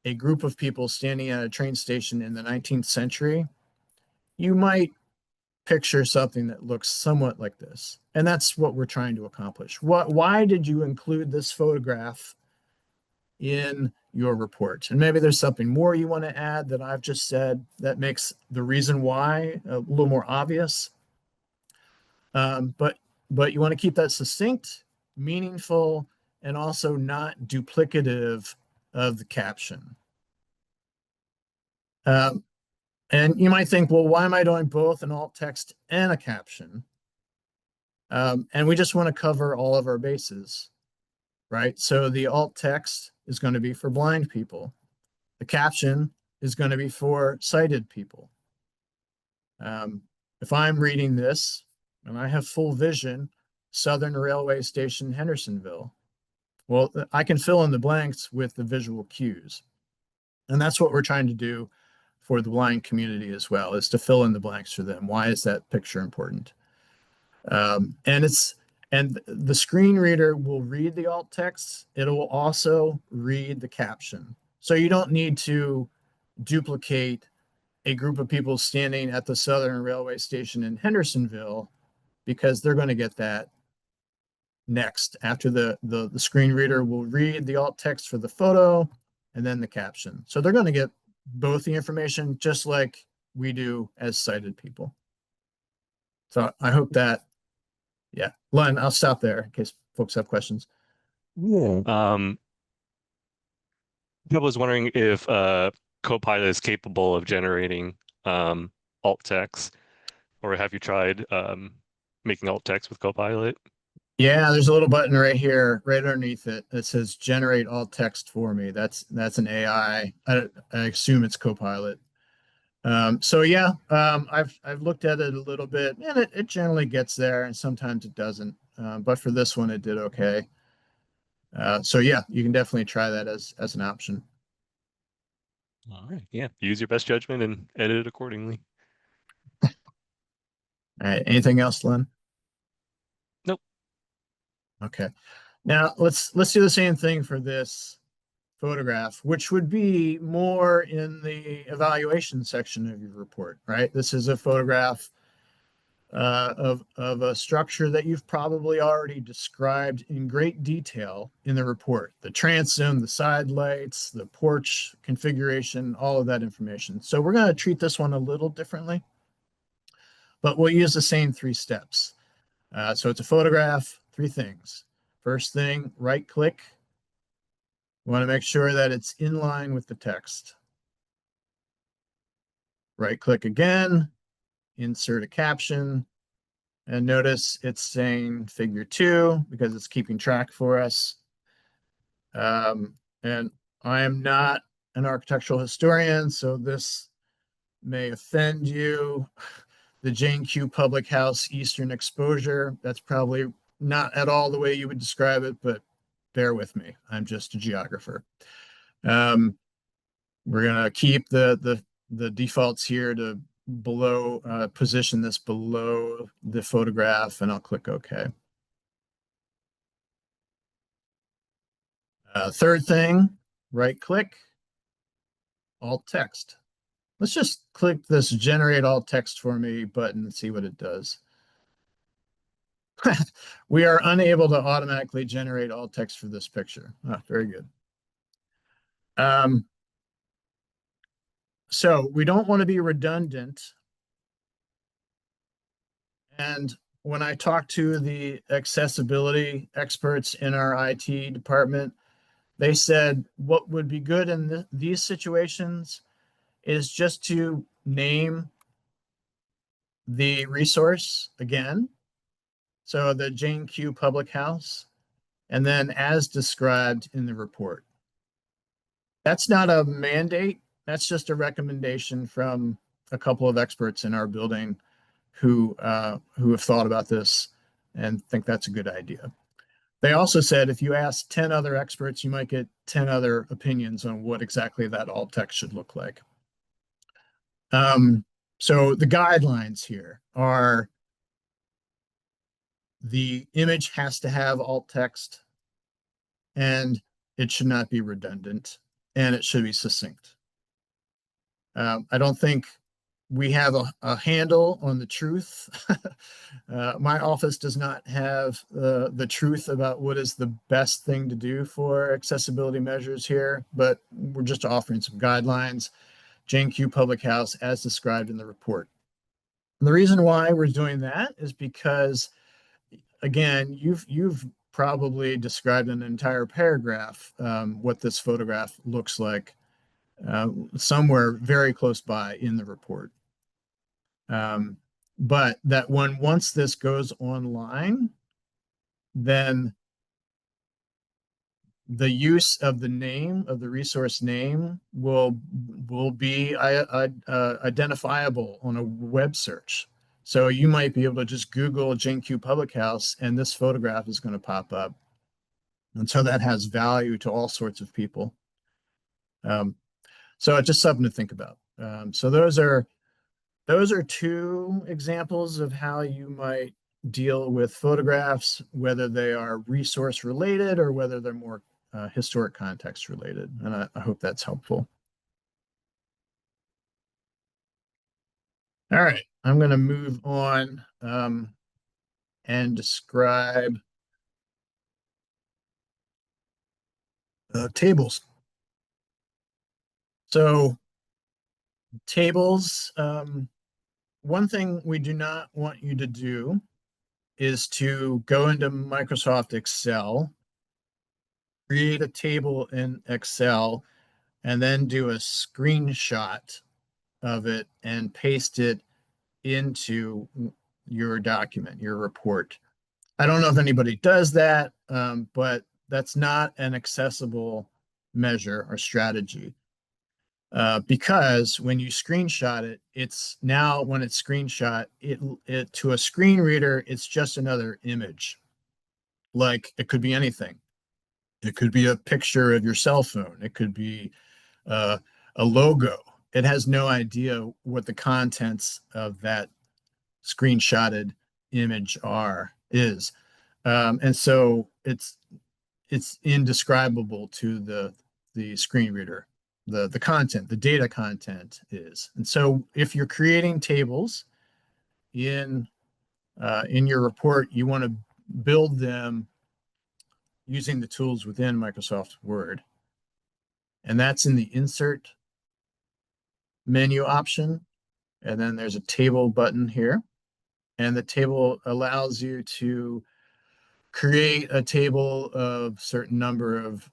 a group of people standing at a train station in the 19th century, you might picture something that looks somewhat like this. And that's what we're trying to accomplish. Why did you include this photograph in your report? And maybe there's something more you want to add that I've just said that makes the reason why a little more obvious. But you want to keep that succinct, meaningful, and also not duplicative of the caption. Um, and you might think, well, why am I doing both an alt text and a caption? And we just want to cover all of our bases, right? So the alt text is going to be for blind people. The caption is going to be for sighted people. If I'm reading this and I have full vision, Southern Railway Station, Hendersonville, well, I can fill in the blanks with the visual cues. And that's what we're trying to do for the blind community as well, is to fill in the blanks for them. Why is that picture important? And the screen reader will read the alt text. It will also read the caption. So you don't need to duplicate a group of people standing at the Southern Railway Station in Hendersonville, because they're going to get that next after the screen reader will read the alt text for the photo and then the caption. So they're going to get both the information just like we do as sighted people. So I hope that, yeah. Len, I'll stop there in case folks have questions. Yeah. I was wondering if Copilot is capable of generating alt text, or have you tried making alt text with Copilot? Yeah, there's a little button right here, right underneath it, that says generate alt text for me. That's an AI. I assume it's Copilot. So yeah, I've looked at it a little bit, and it generally gets there, and sometimes it doesn't. But for this one, it did okay. So yeah, you can definitely try that as an option. All right. Yeah. Use your best judgment and edit it accordingly. All right. Anything else, Len? Nope. Okay. Now let's do the same thing for this photograph, which would be more in the evaluation section of your report, right? This is a photograph of a structure that you've probably already described in great detail in the report. The transom, the side lights, the porch configuration, all of that information. So we're going to treat this one a little differently, but we'll use the same 3 steps. So it's a photograph, 3 things. First thing, right click. We want to make sure that it's in line with the text. Right click again, insert a caption, and notice it's saying figure 2 because it's keeping track for us. And I am not an architectural historian, so this may offend you. The Jane Q Public House Eastern Exposure, that's probably not at all the way you would describe it, but bear with me. I'm just a geographer. We're gonna keep the defaults here to below, position this below the photograph, and I'll click OK. Third thing, right click, alt text. Let's just click this generate alt text for me button and see what it does. We are unable to automatically generate alt text for this picture. Oh, very good. So we don't want to be redundant. And when I talk to the accessibility experts in our IT department, they said what would be good in these situations is just to name the resource again. So the Jane Q Public House, and then as described in the report. That's not a mandate. That's just a recommendation from a couple of experts in our building who have thought about this and think that's a good idea. They also said if you ask 10 other experts, you might get 10 other opinions on what exactly that alt text should look like. So the guidelines here are the image has to have alt text, and it should not be redundant, and it should be succinct. I don't think we have a handle on the truth. My office does not have the truth about what is the best thing to do for accessibility measures here, but we're just offering some guidelines. Jane Q Public House as described in the report. And the reason why we're doing that is because, again, you've probably described in an entire paragraph what this photograph looks like somewhere very close by in the report. But that once this goes online, then the use of the name of the resource name will be identifiable on a web search. So you might be able to just Google Jane Q Public House and this photograph is going to pop up. And so that has value to all sorts of people. So it's just something to think about. So those are two examples of how you might deal with photographs, whether they are resource related or whether they're more historic context related. And I hope that's helpful. All right, I'm going to move on and describe tables. So tables, one thing we do not want you to do is to go into Microsoft Excel, create a table in Excel, and then do a screenshot of it and paste it into your document, your report. I don't know if anybody does that, but that's not an accessible measure or strategy. Because when you screenshot it, it's now when it's screenshot, it to a screen reader, it's just another image. Like it could be anything. It could be a picture of your cell phone. It could be a logo. It has no idea what the contents of that screenshotted image is. And so it's indescribable to the screen reader. The content, the data content is. And so if you're creating tables in your report, you want to build them using the tools within Microsoft Word. And that's in the insert menu option. And then there's a table button here. And the table allows you to create a table of certain number of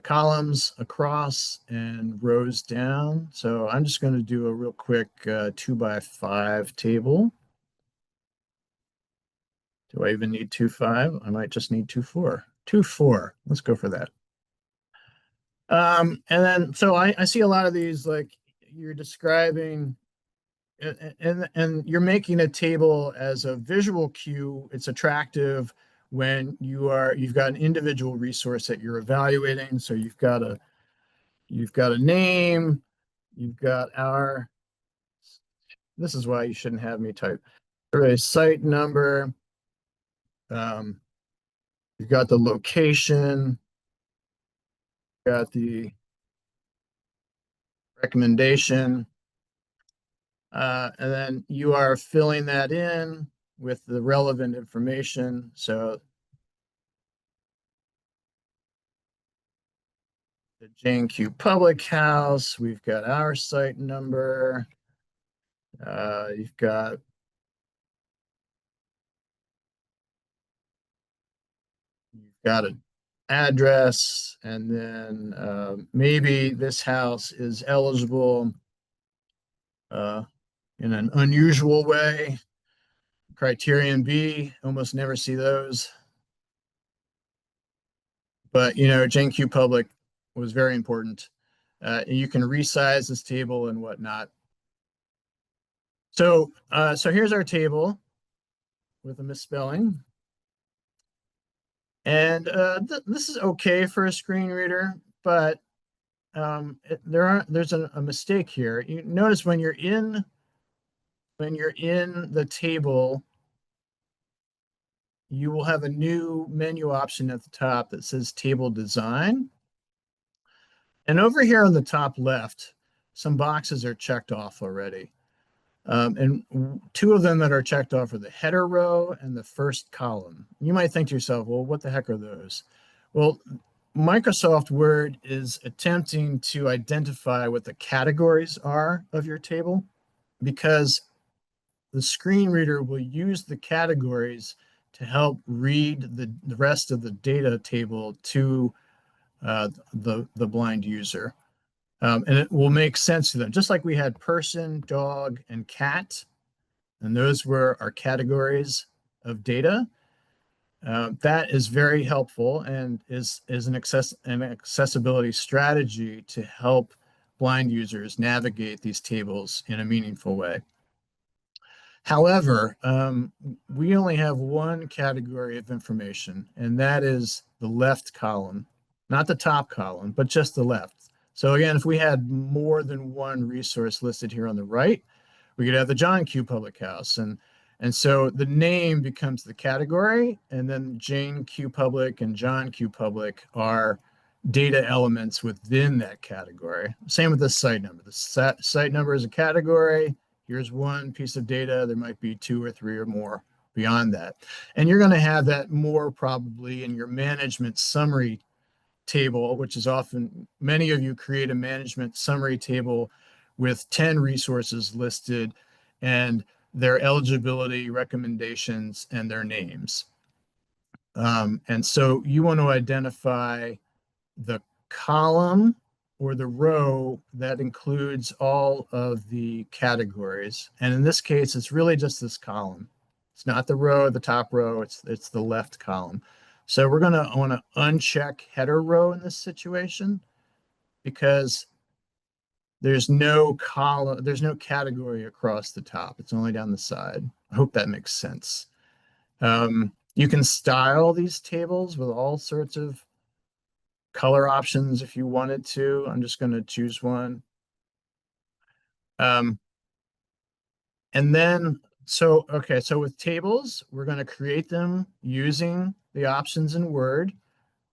columns across and rows down. So I'm just going to do a real quick 2x5 table. Do I even need 2.5? I might just need 2.4. 2.4. Let's go for that. And then, so I see a lot of these, like you're describing, and you're making a table as a visual cue. It's attractive when you've got an individual resource that you're evaluating. So you've got a name, you've got this is why you shouldn't have me type a site number. You've got the location, got the recommendation, and then you are filling that in with the relevant information. So the Jane Q Public House, we've got our site number. You've got an address, and then maybe this house is eligible in an unusual way. Criterion B, almost never see those. But, Jane Q Public was very important. You can resize this table and whatnot. So here's our table with a misspelling. And this is okay for a screen reader, but there's a mistake here. You notice when you're in the table, you will have a new menu option at the top that says Table Design. And over here on the top left, some boxes are checked off already. And two of them that are checked off are the header row and the first column. You might think to yourself, well, what the heck are those? Well, Microsoft Word is attempting to identify what the categories are of your table, because the screen reader will use the categories to help read the rest of the data table to the blind user. And it will make sense to them. Just like we had person, dog, and cat, and those were our categories of data. That is very helpful and is an accessibility strategy to help blind users navigate these tables in a meaningful way. However, we only have one category of information, and that is the left column, not the top column, but just the left. So again, if we had more than one resource listed here on the right, we could have the John Q. Public House. And so the name becomes the category, and then Jane Q. Public and John Q. Public are data elements within that category. Same with the site number. The site number is a category. Here's one piece of data. There might be two or three or more beyond that. And you're going to have that more probably in your management summary table, which is often, many of you create a management summary table with 10 resources listed and their eligibility recommendations and their names. And so you want to identify the column or the row that includes all of the categories. And in this case, it's really just this column. It's not the row, the top row, it's the left column. So we're going to want to uncheck header row in this situation because there's no column, there's no category across the top. It's only down the side. I hope that makes sense. You can style these tables with all sorts of color options if you wanted to. I'm just going to choose one. And then, so with tables, we're going to create them using the options in Word.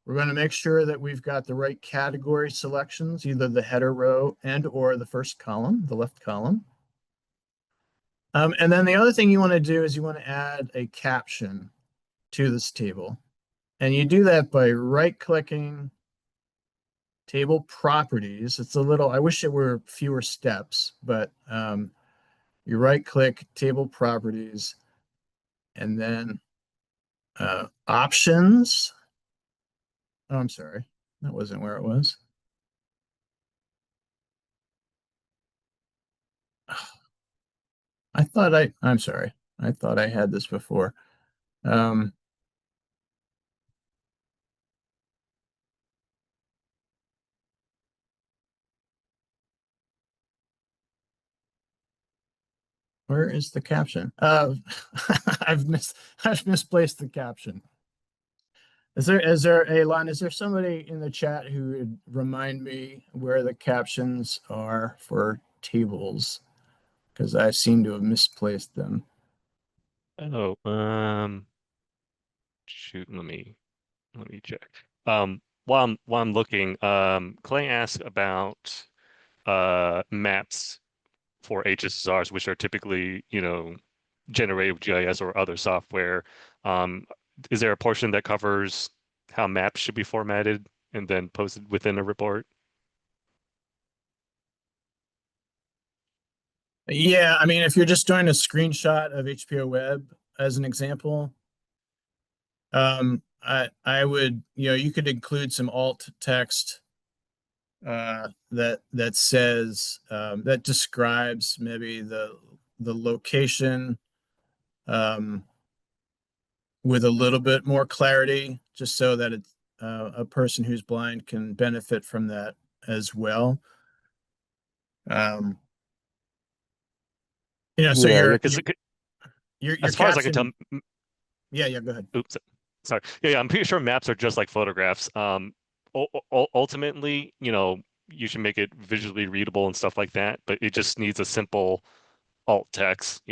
We're going to make sure that we've got the right category selections, either the header row and or the first column, the left column. And then the other thing you want to do is you want to add a caption to this table. And you do that by right-clicking Table Properties. It's a little, I wish it were fewer steps, but you right-click Table Properties and then Options. Oh, I'm sorry. That wasn't where it was. I'm sorry. I thought I had this before. Where is the caption? I've misplaced the caption. Is there Alon, is there somebody in the chat who would remind me where the captions are for tables? Because I seem to have misplaced them. Oh, shoot, let me check. While I'm looking, Clay asked about maps for HSSRs, which are typically, generated with GIS or other software. Is there a portion that covers how maps should be formatted and then posted within a report? Yeah, I mean, if you're just doing a screenshot of HPO Web as an example, I would, you could include some alt text that says that describes maybe the location with a little bit more clarity, just so that it's a person who's blind can benefit from that as well. So Yeah, your as far as I can tell, yeah, go ahead. Oops, sorry. Yeah, I'm pretty sure maps are just like photographs. Ultimately, you should make it visually readable and stuff like that, but it just needs a simple alt text,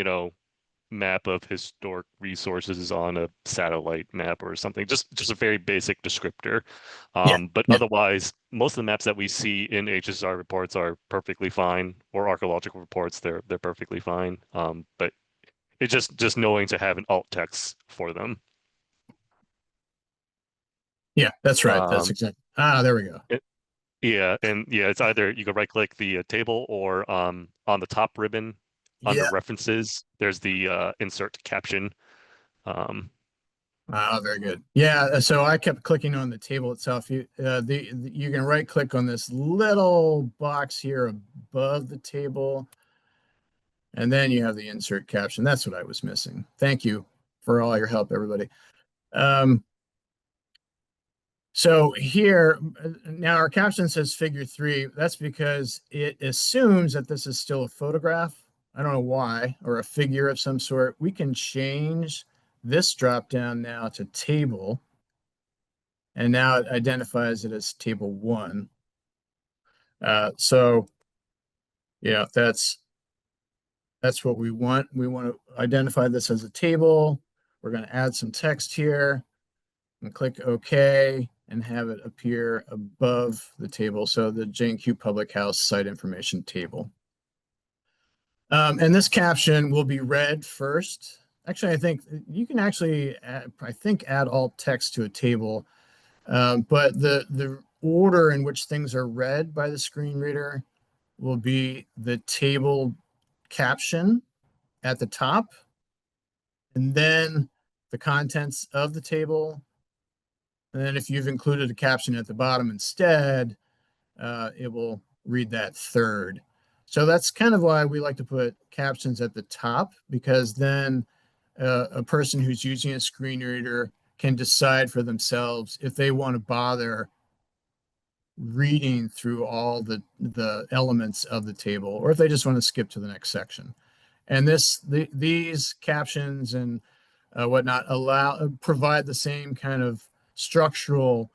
map of historic resources on a satellite map or something. Just a very basic descriptor. Yeah, But yeah. otherwise, most of the maps that we see in HSR reports are perfectly fine, or archaeological reports, they're perfectly fine. But it's just knowing to have an alt text for them. Yeah, that's right. That's Um, exactly. There we go. yeah, and yeah, it's either you can right click the table or on the top ribbon under Yeah. references, there's the insert caption. Um, Very good. Yeah, so I kept clicking on the table itself. You can right click on this little box here above the table, and then you have the insert caption. That's what I was missing. Thank you for all your help, everybody. Um, so here, now our caption says figure 3. That's because it assumes that this is still a photograph. I don't know why, or a figure of some sort. We can change this drop down now to table. And now it identifies it as table 1. So yeah, that's what we want. We want to identify this as a table. We're going to add some text here and click OK and have it appear above the table. So the J&Q Public House site information table. And this caption will be read first. Actually, I think you can actually, add alt text to a table. But the order in which things are read by the screen reader will be the table caption at the top, and then the contents of the table. And then if you've included a caption at the bottom instead, it will read that third. So that's kind of why we like to put captions at the top, because then a person who's using a screen reader can decide for themselves if they want to bother reading through all the elements of the table, or if they just want to skip to the next section. And these captions and whatnot provide the same kind of structural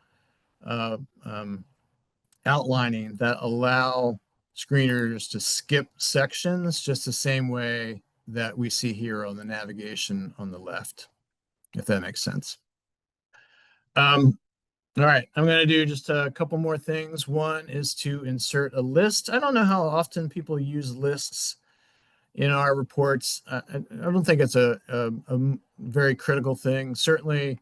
outlining that allow screen readers to skip sections just the same way that we see here on the navigation on the left, if that makes sense. All right, I'm going to do just a couple more things. One is to insert a list. I don't know how often people use lists in our reports. I don't think it's a very critical thing. Certainly,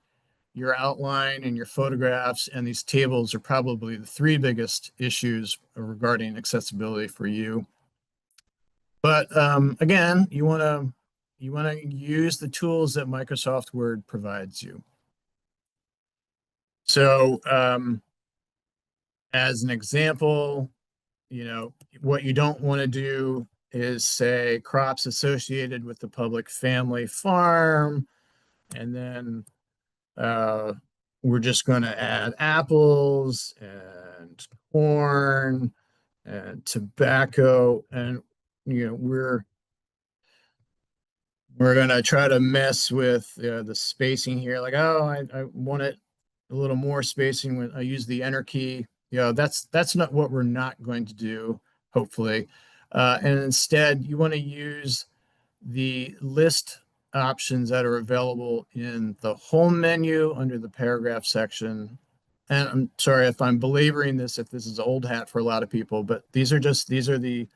your outline and your photographs and these tables are probably the 3 biggest issues regarding accessibility for you. But again, you want to use the tools that Microsoft Word provides you. So as an example, what you don't want to do is say crops associated with the public family farm, and then we're just going to add apples and corn and tobacco, and we're going to try to mess with the spacing here. Like, oh, I want it a little more spacing when I use the enter key. That's not what we're not going to do, hopefully. And instead, you want to use the list options that are available in the home menu under the paragraph section. And I'm sorry if I'm belaboring this, if this is old hat for a lot of people, but these are the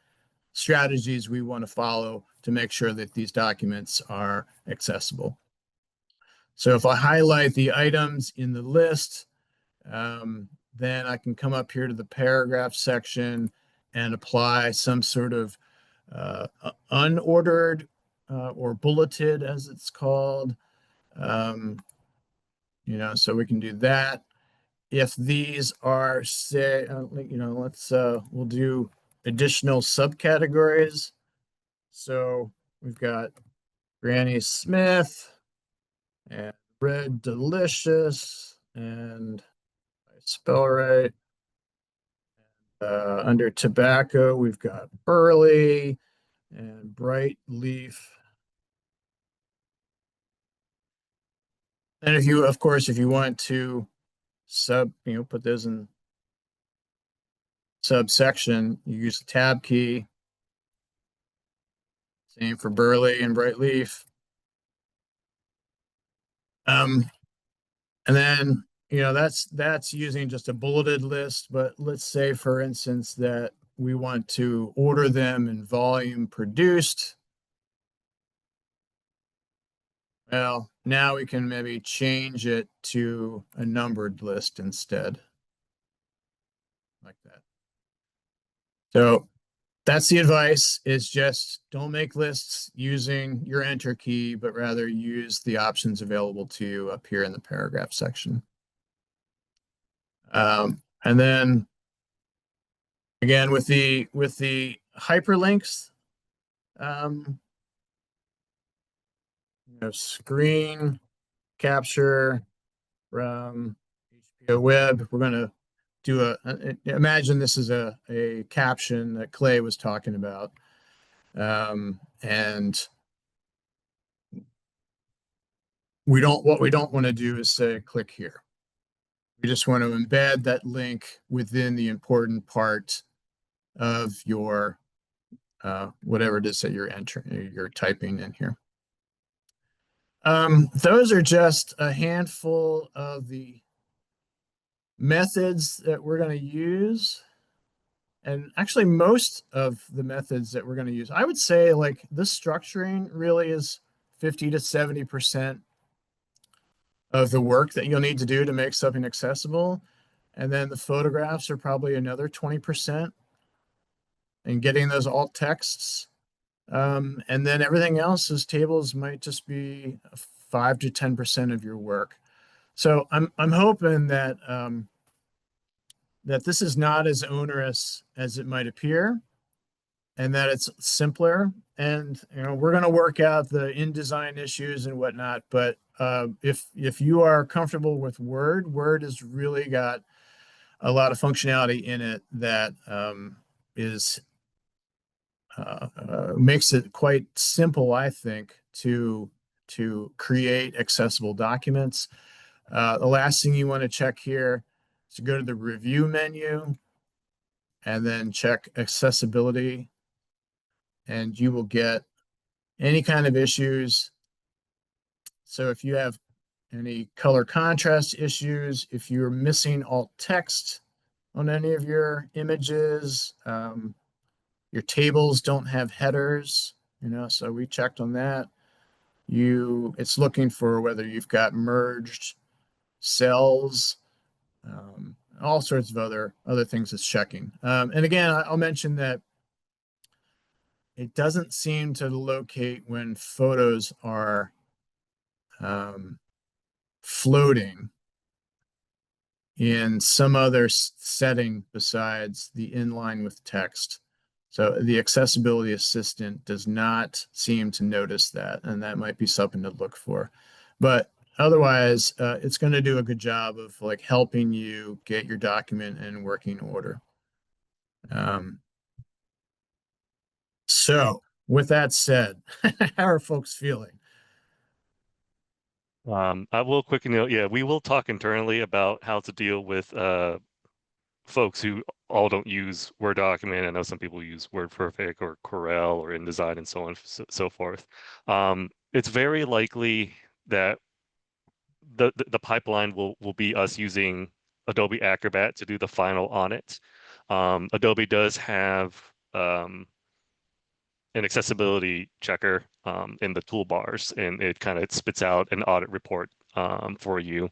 strategies we want to follow to make sure that these documents are accessible. So if I highlight the items in the list, then I can come up here to the paragraph section and apply some sort of unordered or bulleted, as it's called. So we can do that. If these are, say, we'll do additional subcategories. So we've got Granny Smith and Red Delicious, and I spell right. Under tobacco, we've got Burley and Bright Leaf. And of course, if you want to put those in subsection, you use the tab key. Same for Burley and Brightleaf. And then, that's using just a bulleted list, but let's say, for instance, that we want to order them in volume produced. Well, now we can maybe change it to a numbered list instead. Like that. So that's the advice, is just don't make lists using your enter key, but rather use the options available to you up here in the paragraph section. And then again, with the hyperlinks, screen capture from HBO Web, we're going to do imagine this is a caption that Clay was talking about. And what we don't want to do is say, click here. We just want to embed that link within the important part of your, whatever it is that you're typing in here. Those are just a handful of the methods that we're going to use. And actually, most of the methods that we're going to use, I would say, like, this structuring really is 50 to 70% of the work that you'll need to do to make something accessible. And then the photographs are probably another 20%. And getting those alt texts. And then everything else, as tables, might just be 5 to 10% of your work. So I'm hoping that that this is not as onerous as it might appear, and that it's simpler. And we're going to work out the InDesign issues and whatnot. But if you are comfortable with Word, Word has really got a lot of functionality in it that makes it quite simple, I think, to create accessible documents. The last thing you want to check here is to go to the review menu and then check accessibility, and you will get any kind of issues. So if you have any color contrast issues, if you're missing alt text on any of your images, your tables don't have headers, so we checked on that. It's looking for whether you've got merged cells, all sorts of other things it's checking. And again, I'll mention that it doesn't seem to locate when photos are floating in some other setting besides the inline with text. So the accessibility assistant does not seem to notice that, and that might be something to look for. But otherwise, it's going to do a good job of helping you get your document in working order. So with that said, how are folks feeling? I will quickly note, yeah, we will talk internally about how to deal with folks who all don't use Word document. I know some people use WordPerfect or Corel or InDesign and so on, so forth. It's very likely that the pipeline will be us using Adobe Acrobat to do the final on it. Adobe does have an accessibility checker in the toolbars, and it kind of spits out an audit report for you.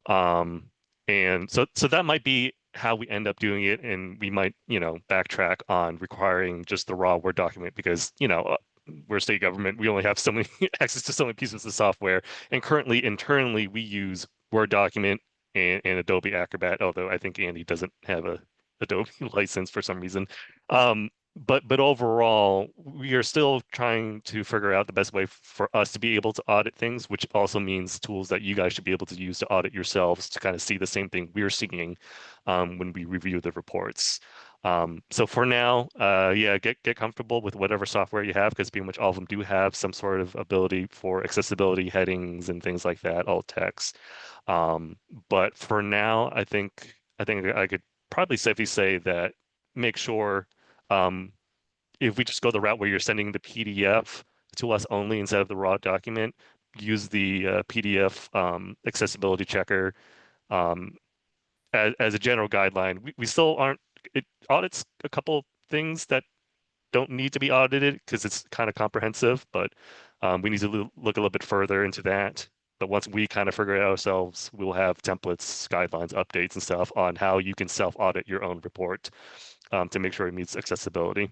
And so that might be how we end up doing it, and we might, backtrack on requiring just the raw Word document because, we're a state government. We only have so many access to so many pieces of software, and currently internally we use Word document and Adobe Acrobat. Although I think Andy doesn't have a Adobe license for some reason. But overall, we are still trying to figure out the best way for us to be able to audit things, which also means tools that you guys should be able to use to audit yourselves to kind of see the same thing we're seeing when we review the reports. So for now, yeah, get comfortable with whatever software you have, because pretty much all of them do have some sort of ability for accessibility headings and things like that, alt text. But for now, I think I could probably safely say that make sure if we just go the route where you're sending the PDF to us only instead of the raw document, use the PDF accessibility checker as a general guideline. We still aren't, it audits a couple things that don't need to be audited because it's kind of comprehensive, but we need to look a little bit further into that. But once we kind of figure it out ourselves, we'll have templates, guidelines, updates, and stuff on how you can self-audit your own report to make sure it meets accessibility.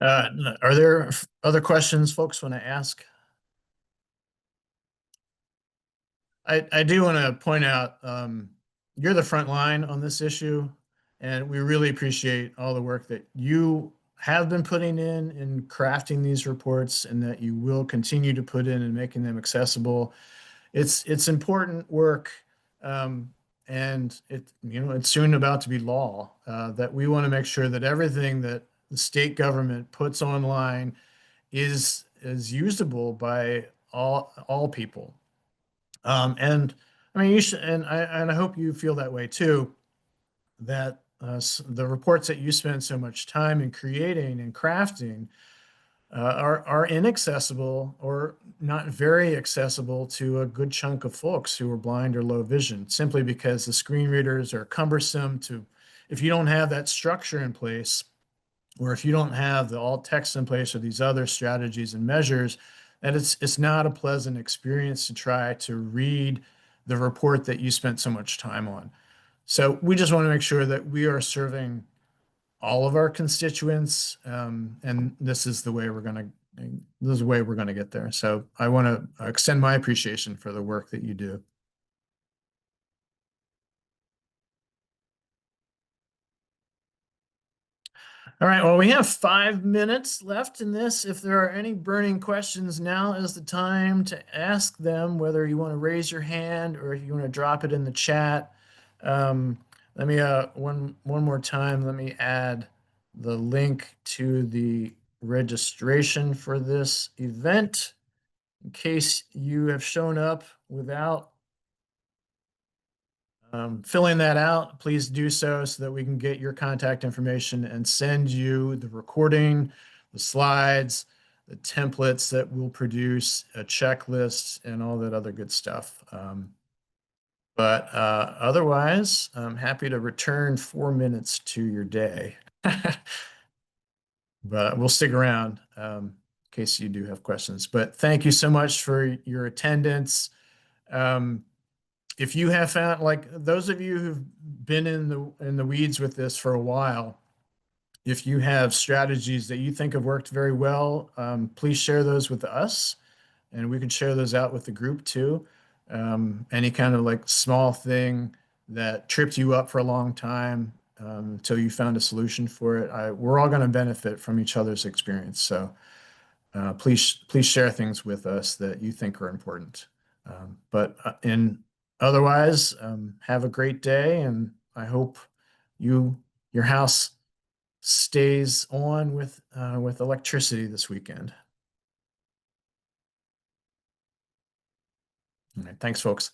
Are there other questions folks want to ask? I do want to point out, you're the front line on this issue, and we really appreciate all the work that you have been putting in crafting these reports and that you will continue to put in making them accessible. It's important work, and it's soon about to be law, that we want to make sure that everything that the state government puts online is usable by all people. And I mean, you should, and I hope you feel that way too, that the reports that you spend so much time in creating and crafting are inaccessible or not very accessible to a good chunk of folks who are blind or low vision, simply because the screen readers are cumbersome if you don't have that structure in place, or if you don't have the alt text in place or these other strategies and measures, that it's not a pleasant experience to try to read the report that you spent so much time on. So we just want to make sure that we are serving all of our constituents, and this is the way we're going to get there. So I want to extend my appreciation for the work that you do. All right, well, we have 5 minutes left in this. If there are any burning questions, now is the time to ask them, whether you want to raise your hand or if you want to drop it in the chat. Let me, one more time, let me add the link to the registration for this event in case you have shown up without filling that out. Please do so that we can get your contact information and send you the recording, the slides, the templates that we'll produce, a checklist, and all that other good stuff. But otherwise, I'm happy to return 4 minutes to your day. But we'll stick around in case you do have questions. But thank you so much for your attendance. If you have found, like those of you who've been in the weeds with this for a while, if you have strategies that you think have worked very well, please share those with us, and we can share those out with the group too. Any kind of like small thing that tripped you up for a long time until you found a solution for it. We're all going to benefit from each other's experience. So please share things with us that you think are important. Otherwise, have a great day, and I hope your house stays on with electricity this weekend. All right, thanks, folks.